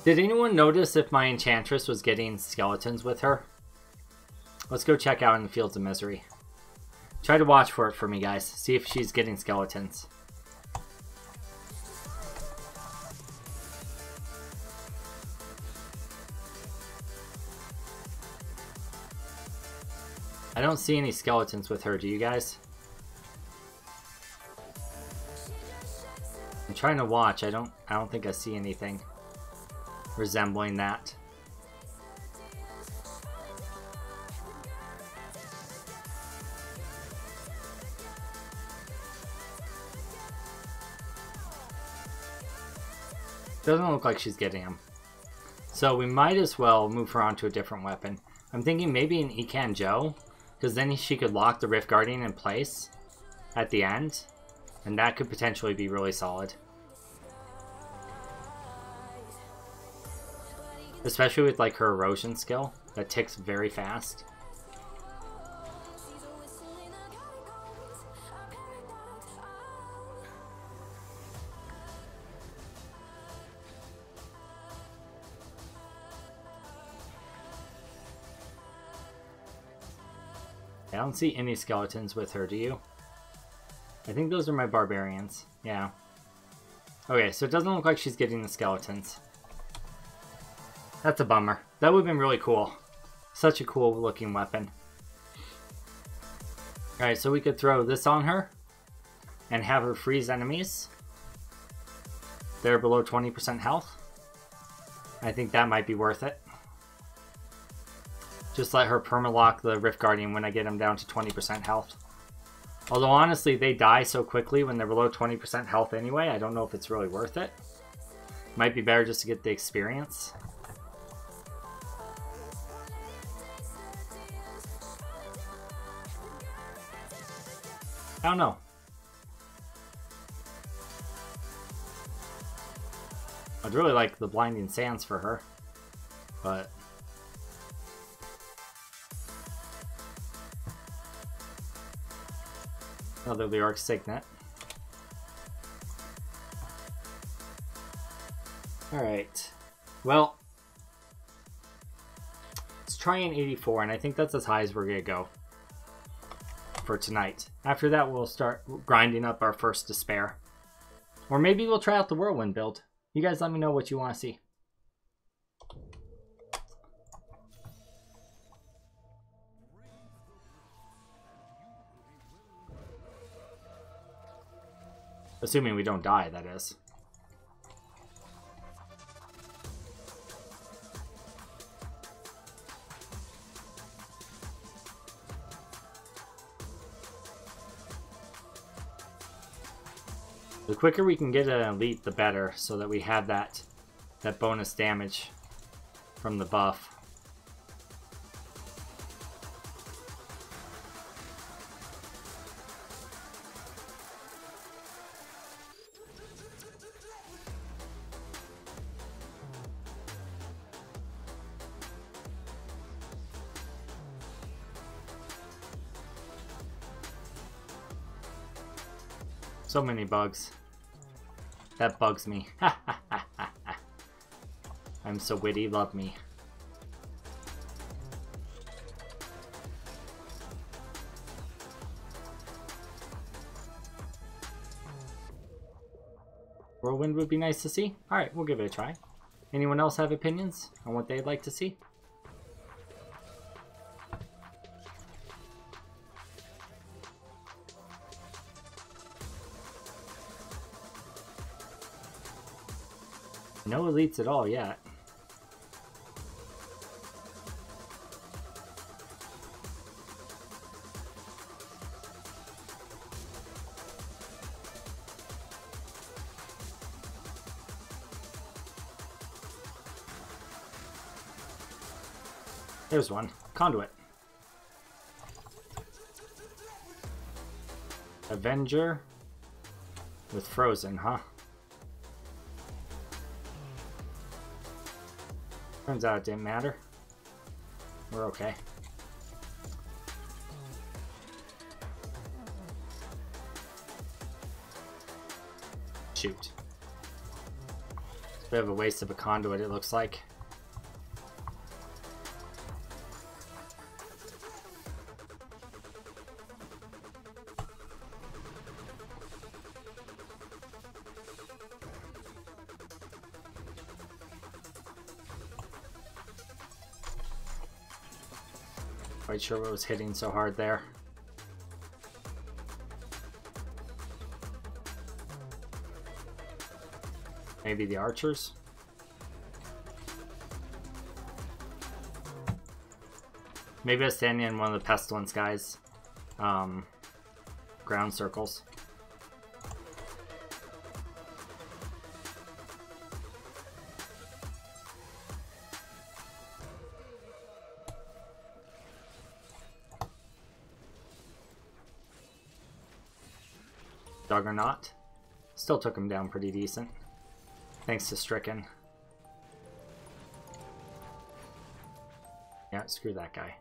Speaker 1: Did anyone notice if my Enchantress was getting skeletons with her? Let's go check out in the Fields of Misery. Try to watch for it for me, guys. See if she's getting skeletons. I don't see any skeletons with her, do you guys? I'm trying to watch. I don't think I see anything resembling that. Doesn't look like she's getting them. So we might as well move her on to a different weapon. I'm thinking maybe an Ekan Joe, because then she could lock the Rift Guardian in place at the end, and that could potentially be really solid. Especially with like her erosion skill that ticks very fast. I don't see any skeletons with her, do you? I think those are my barbarians. Yeah. Okay, so it doesn't look like she's getting the skeletons. That's a bummer. That would have been really cool. Such a cool looking weapon. Alright, so we could throw this on her and have her freeze enemies. They're below 20% health. I think that might be worth it. Just let her permalock the Rift Guardian when I get him down to 20% health. Although honestly, they die so quickly when they're below 20% health anyway, I don't know if it's really worth it. Might be better just to get the experience. I don't know. I'd really like the Blinding Sands for her, but another Lyric Signet. Alright. Well, let's try an 84, and I think that's as high as we're going to go for tonight. After that, we'll start grinding up our first Despair. Or maybe we'll try out the Whirlwind build. You guys let me know what you want to see. Assuming we don't die, that is. The quicker we can get an elite, the better, so that we have that bonus damage from the buff. So many bugs. That bugs me. I'm so witty, love me. Whirlwind would be nice to see. Alright, we'll give it a try. Anyone else have opinions on what they'd like to see? No elites at all yet. There's one. Conduit. Avenger with Frozen, huh? Turns out it didn't matter. We're okay. Shoot. It's a bit of a waste of a conduit, it looks like. Quite sure what was hitting so hard there. Maybe the archers? Maybe I was standing in one of the pestilence guys' ground circles. Juggernaut. Still took him down pretty decent. Thanks to Stricken. Yeah, screw that guy.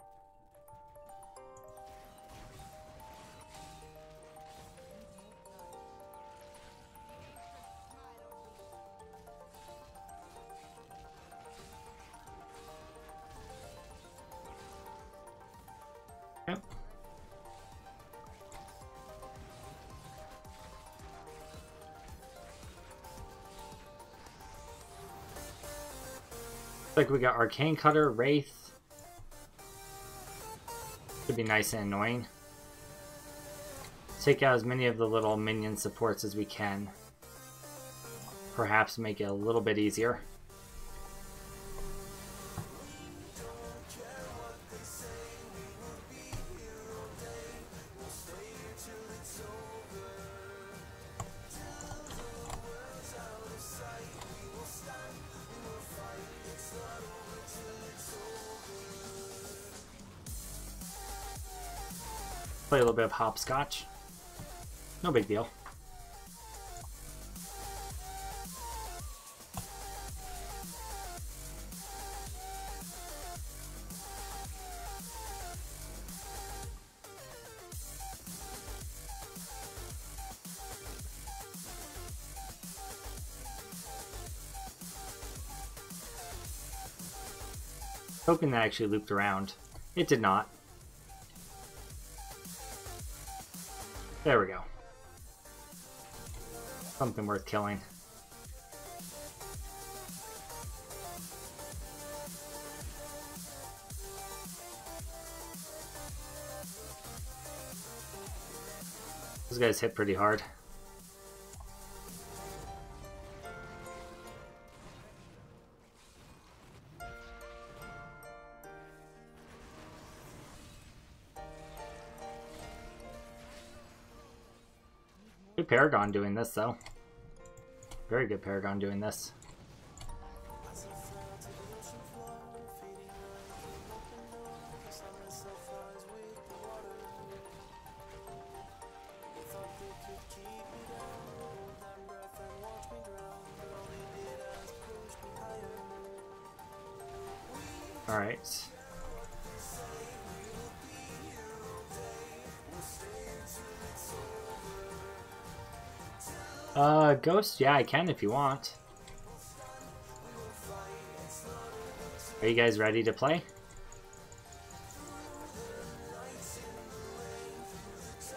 Speaker 1: Yep. Like we got Arcane Cutter, Wraith. Could be nice and annoying. Take out as many of the little minion supports as we can. Perhaps make it a little bit easier. Play a little bit of hopscotch. No big deal. Hoping that actually looped around. It did not. There we go. Something worth killing. Those guys hit pretty hard. Good Paragon doing this, though. Very good Paragon doing this. All right. Ghost? Yeah, I can if you want. Are you guys ready to play?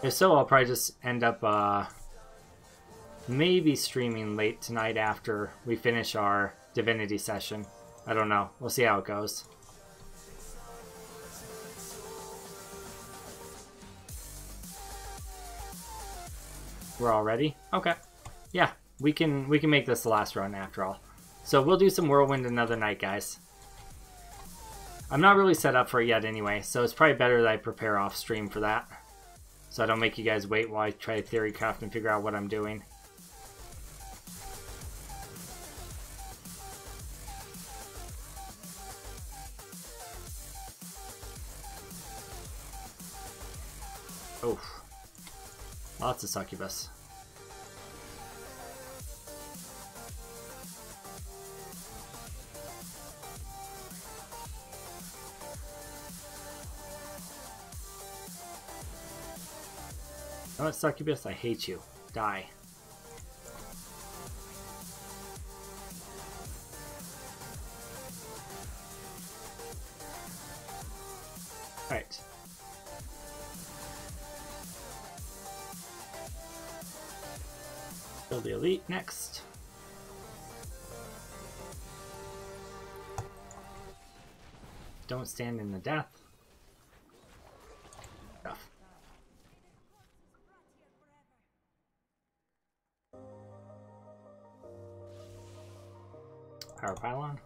Speaker 1: If so, I'll probably just end up, maybe streaming late tonight after we finish our Divinity session. I don't know. We'll see how it goes. We're all ready? Okay. Yeah, we can make this the last run after all. So we'll do some Whirlwind another night, guys. I'm not really set up for it yet anyway, so it's probably better that I prepare off stream for that. So I don't make you guys wait while I try to theory craft and figure out what I'm doing. Oh, lots of succubus. You know what, succubus? I hate you. Die. Alright. Kill the elite next. Don't stand in the death. Tough. Power pylon.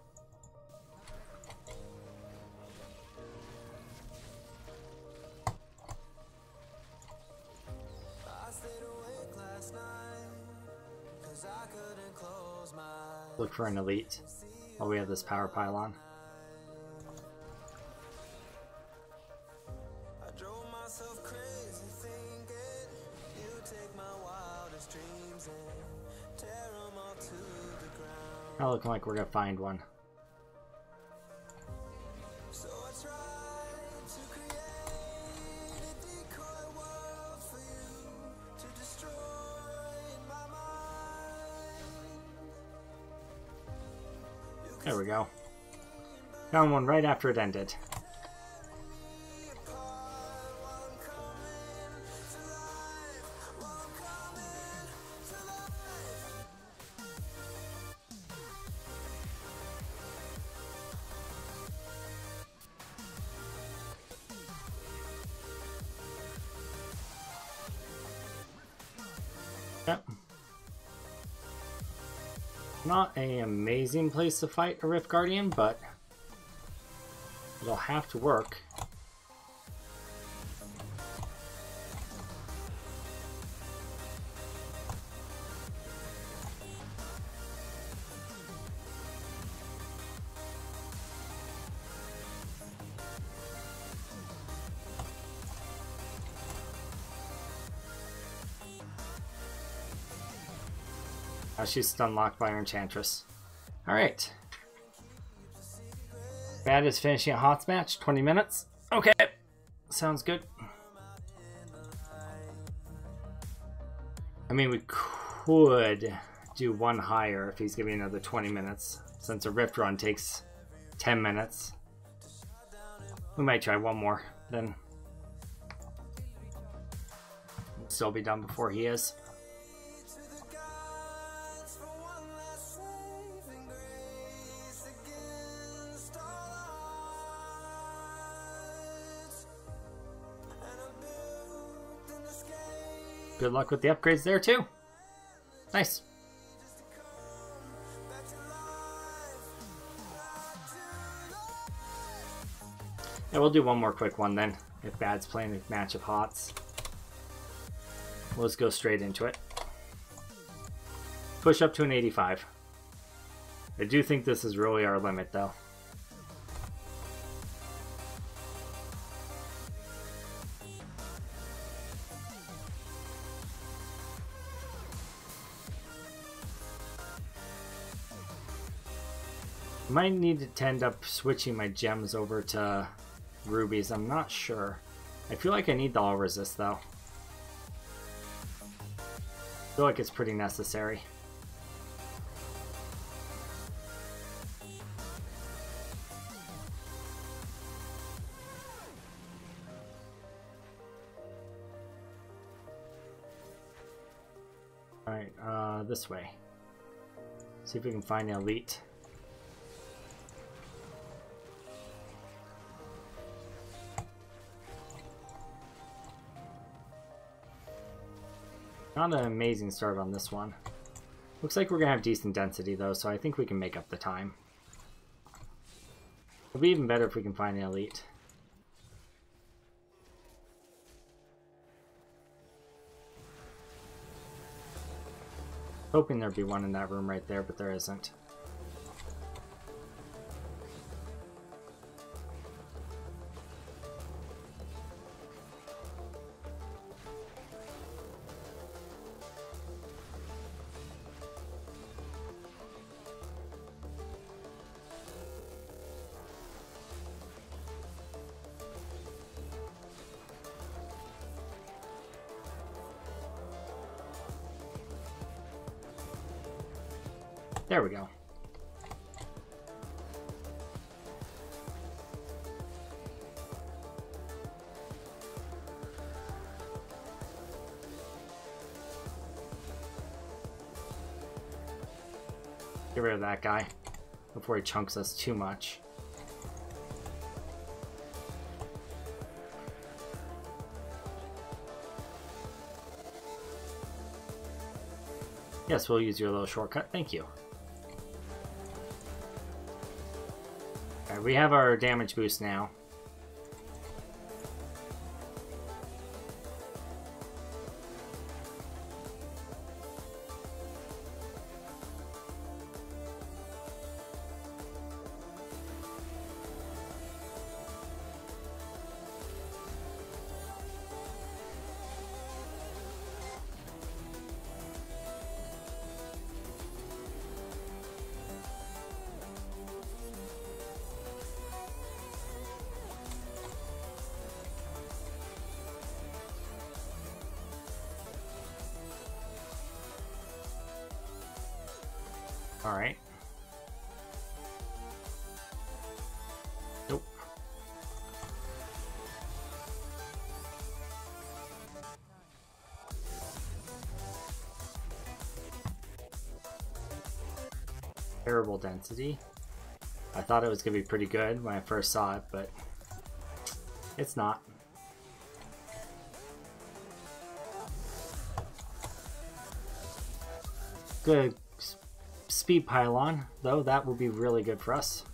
Speaker 1: Look for an elite while we have this power pylon. Not looking like we're gonna find one. There we go. Found one right after it ended. Yep. Not an amazing place to fight a Rift Guardian, but it'll have to work. She's stun locked by her Enchantress. Alright. Bad is finishing a HOTS match, 20 minutes. Okay. Sounds good. I mean, we could do one higher if he's giving another 20 minutes, since a Rift run takes 10 minutes. We might try one more, then we'll still be done before he is. Good luck with the upgrades there too. Nice. Yeah, we'll do one more quick one then. If Bad's playing a match of HOTS. We'll just go straight into it. Push up to an 85. I do think this is really our limit though. Might need to end up switching my gems over to rubies. I'm not sure. I feel like I need the all resist though. I feel like it's pretty necessary. Alright, this way. See if we can find an elite. Not an amazing start on this one. Looks like we're going to have decent density though, so I think we can make up the time. It'll be even better if we can find an elite. Hoping there'd be one in that room right there, but there isn't. There we go. Get rid of that guy before he chunks us too much. Yes, we'll use your little shortcut. Thank you. Alright, we have our damage boost now. All right. Nope. Terrible density. I thought it was going to be pretty good when I first saw it, but it's not. Good speed pylon, though. That will be really good for us.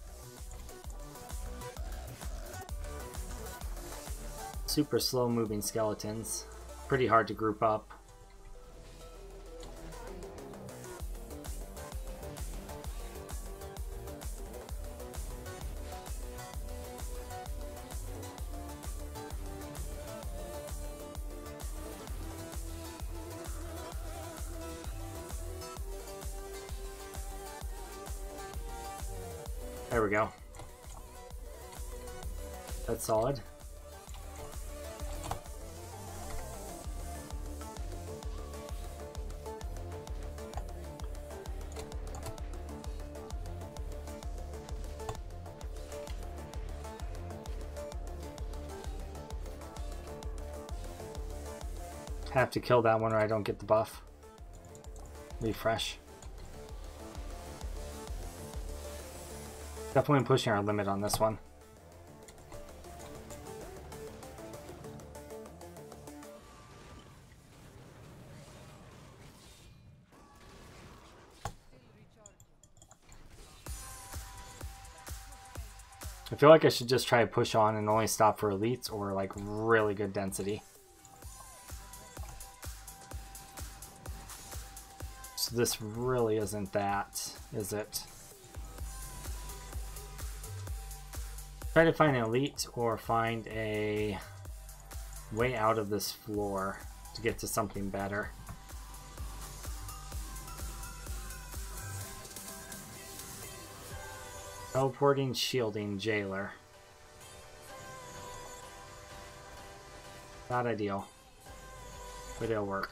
Speaker 1: Super slow moving skeletons. Pretty hard to group up. There we go. That's solid. Have to kill that one or I don't get the buff. Refresh. Definitely pushing our limit on this one. I feel like I should just try to push on and only stop for elites or like really good density. So this really isn't that, is it? Try to find an elite or find a way out of this floor to get to something better. Teleporting, shielding, jailer. Not ideal, but it'll work.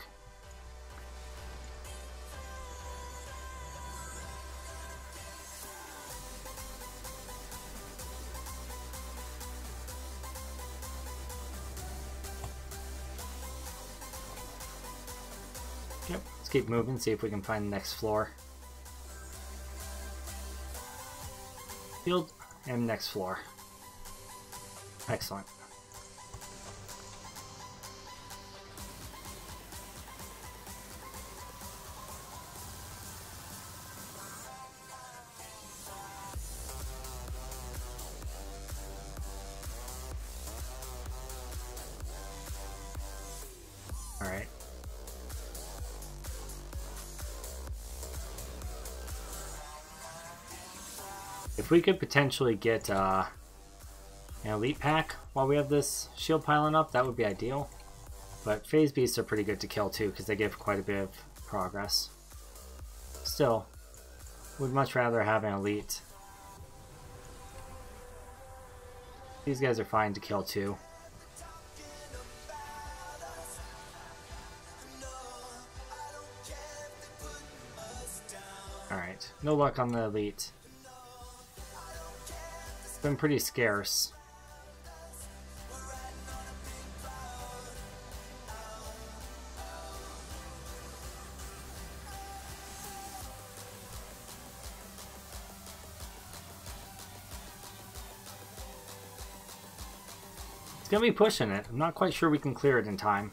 Speaker 1: Yep, let's keep moving, see if we can find the next floor. Field and next floor. Excellent. If we could potentially get an elite pack while we have this shield piling up, that would be ideal. But phase beasts are pretty good to kill too, because they give quite a bit of progress. Still, would much rather have an elite. These guys are fine to kill too. Alright, no luck on the elite. It's been pretty scarce. It's gonna be pushing it. I'm not quite sure we can clear it in time.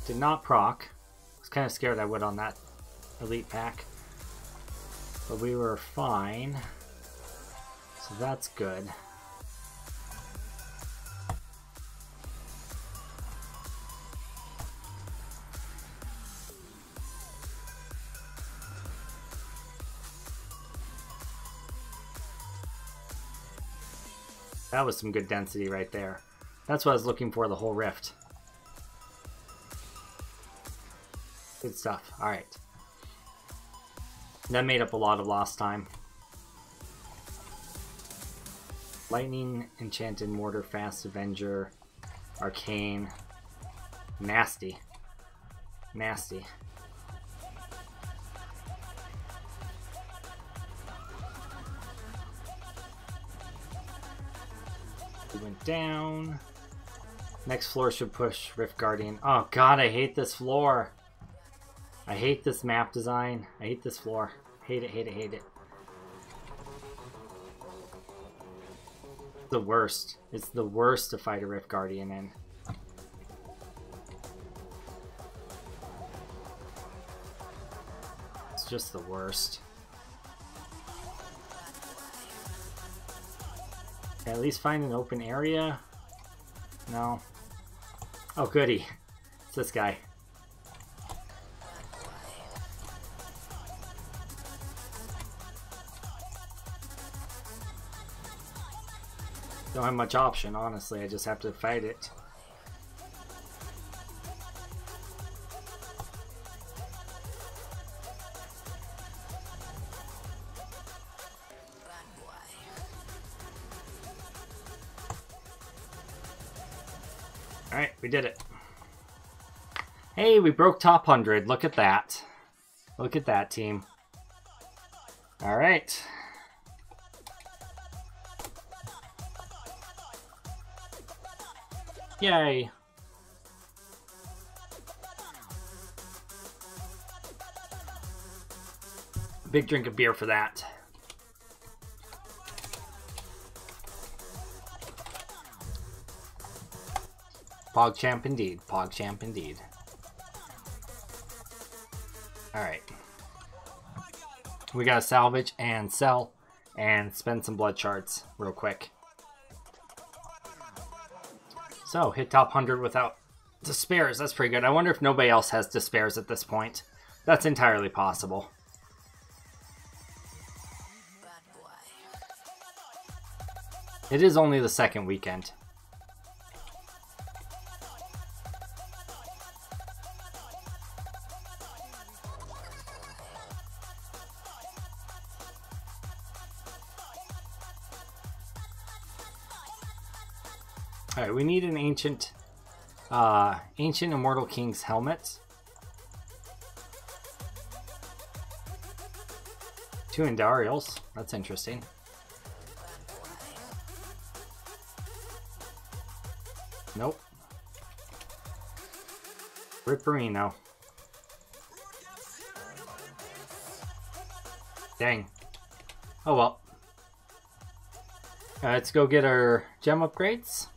Speaker 1: Did not proc. I was kind of scared I would on that elite pack. But we were fine. So that's good. That was some good density right there. That's what I was looking for, the whole rift. Good stuff. Alright. That made up a lot of lost time. Lightning, Enchanted Mortar, Fast Avenger, Arcane. Nasty. Nasty. We went down. Next floor should push Rift Guardian. Oh god, I hate this floor. I hate this map design. I hate this floor. Hate it, hate it, hate it. The worst. It's the worst to fight a Rift Guardian in. It's just the worst. Okay, at least find an open area. No. Oh goody. It's this guy. Don't have much option, honestly. I just have to fight it. Alright, we did it. Hey, we broke top 100. Look at that. Look at that, team. Alright. Yay. Big drink of beer for that. PogChamp indeed. PogChamp indeed. Alright. We gotta salvage and sell and spend some blood shards real quick. So, hit top 100 without despairs. That's pretty good. I wonder if nobody else has despairs at this point. That's entirely possible. It is only the second weekend. Alright, we need an ancient Immortal King's helmet. 2 Endarials. That's interesting. Nope. Ripperino. Dang. Oh well. Let's go get our gem upgrades.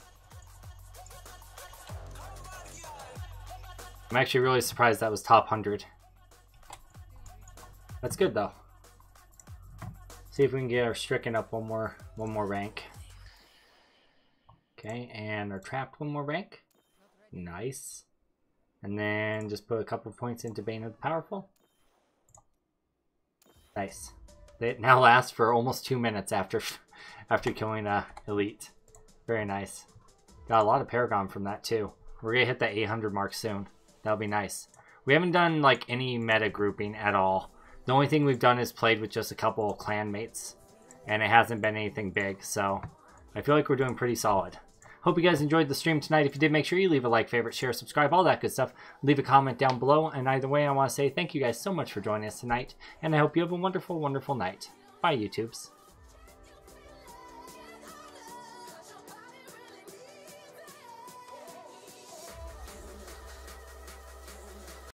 Speaker 1: I'm actually really surprised that was top 100. That's good though. See if we can get our stricken up one more rank. Okay, and our trapped one more rank. Nice. And then just put a couple points into Bane of the Powerful. Nice. It now lasts for almost 2 minutes after killing Elite. Very nice. Got a lot of Paragon from that too. We're gonna hit the 800 mark soon. That'll be nice. We haven't done like any meta grouping at all. The only thing we've done is played with just a couple of clan mates. And it hasn't been anything big, so I feel like we're doing pretty solid. Hope you guys enjoyed the stream tonight. If you did, make sure you leave a like, favorite, share, subscribe, all that good stuff. Leave a comment down below. And either way, I want to say thank you guys so much for joining us tonight. And I hope you have a wonderful, wonderful night. Bye, YouTubes.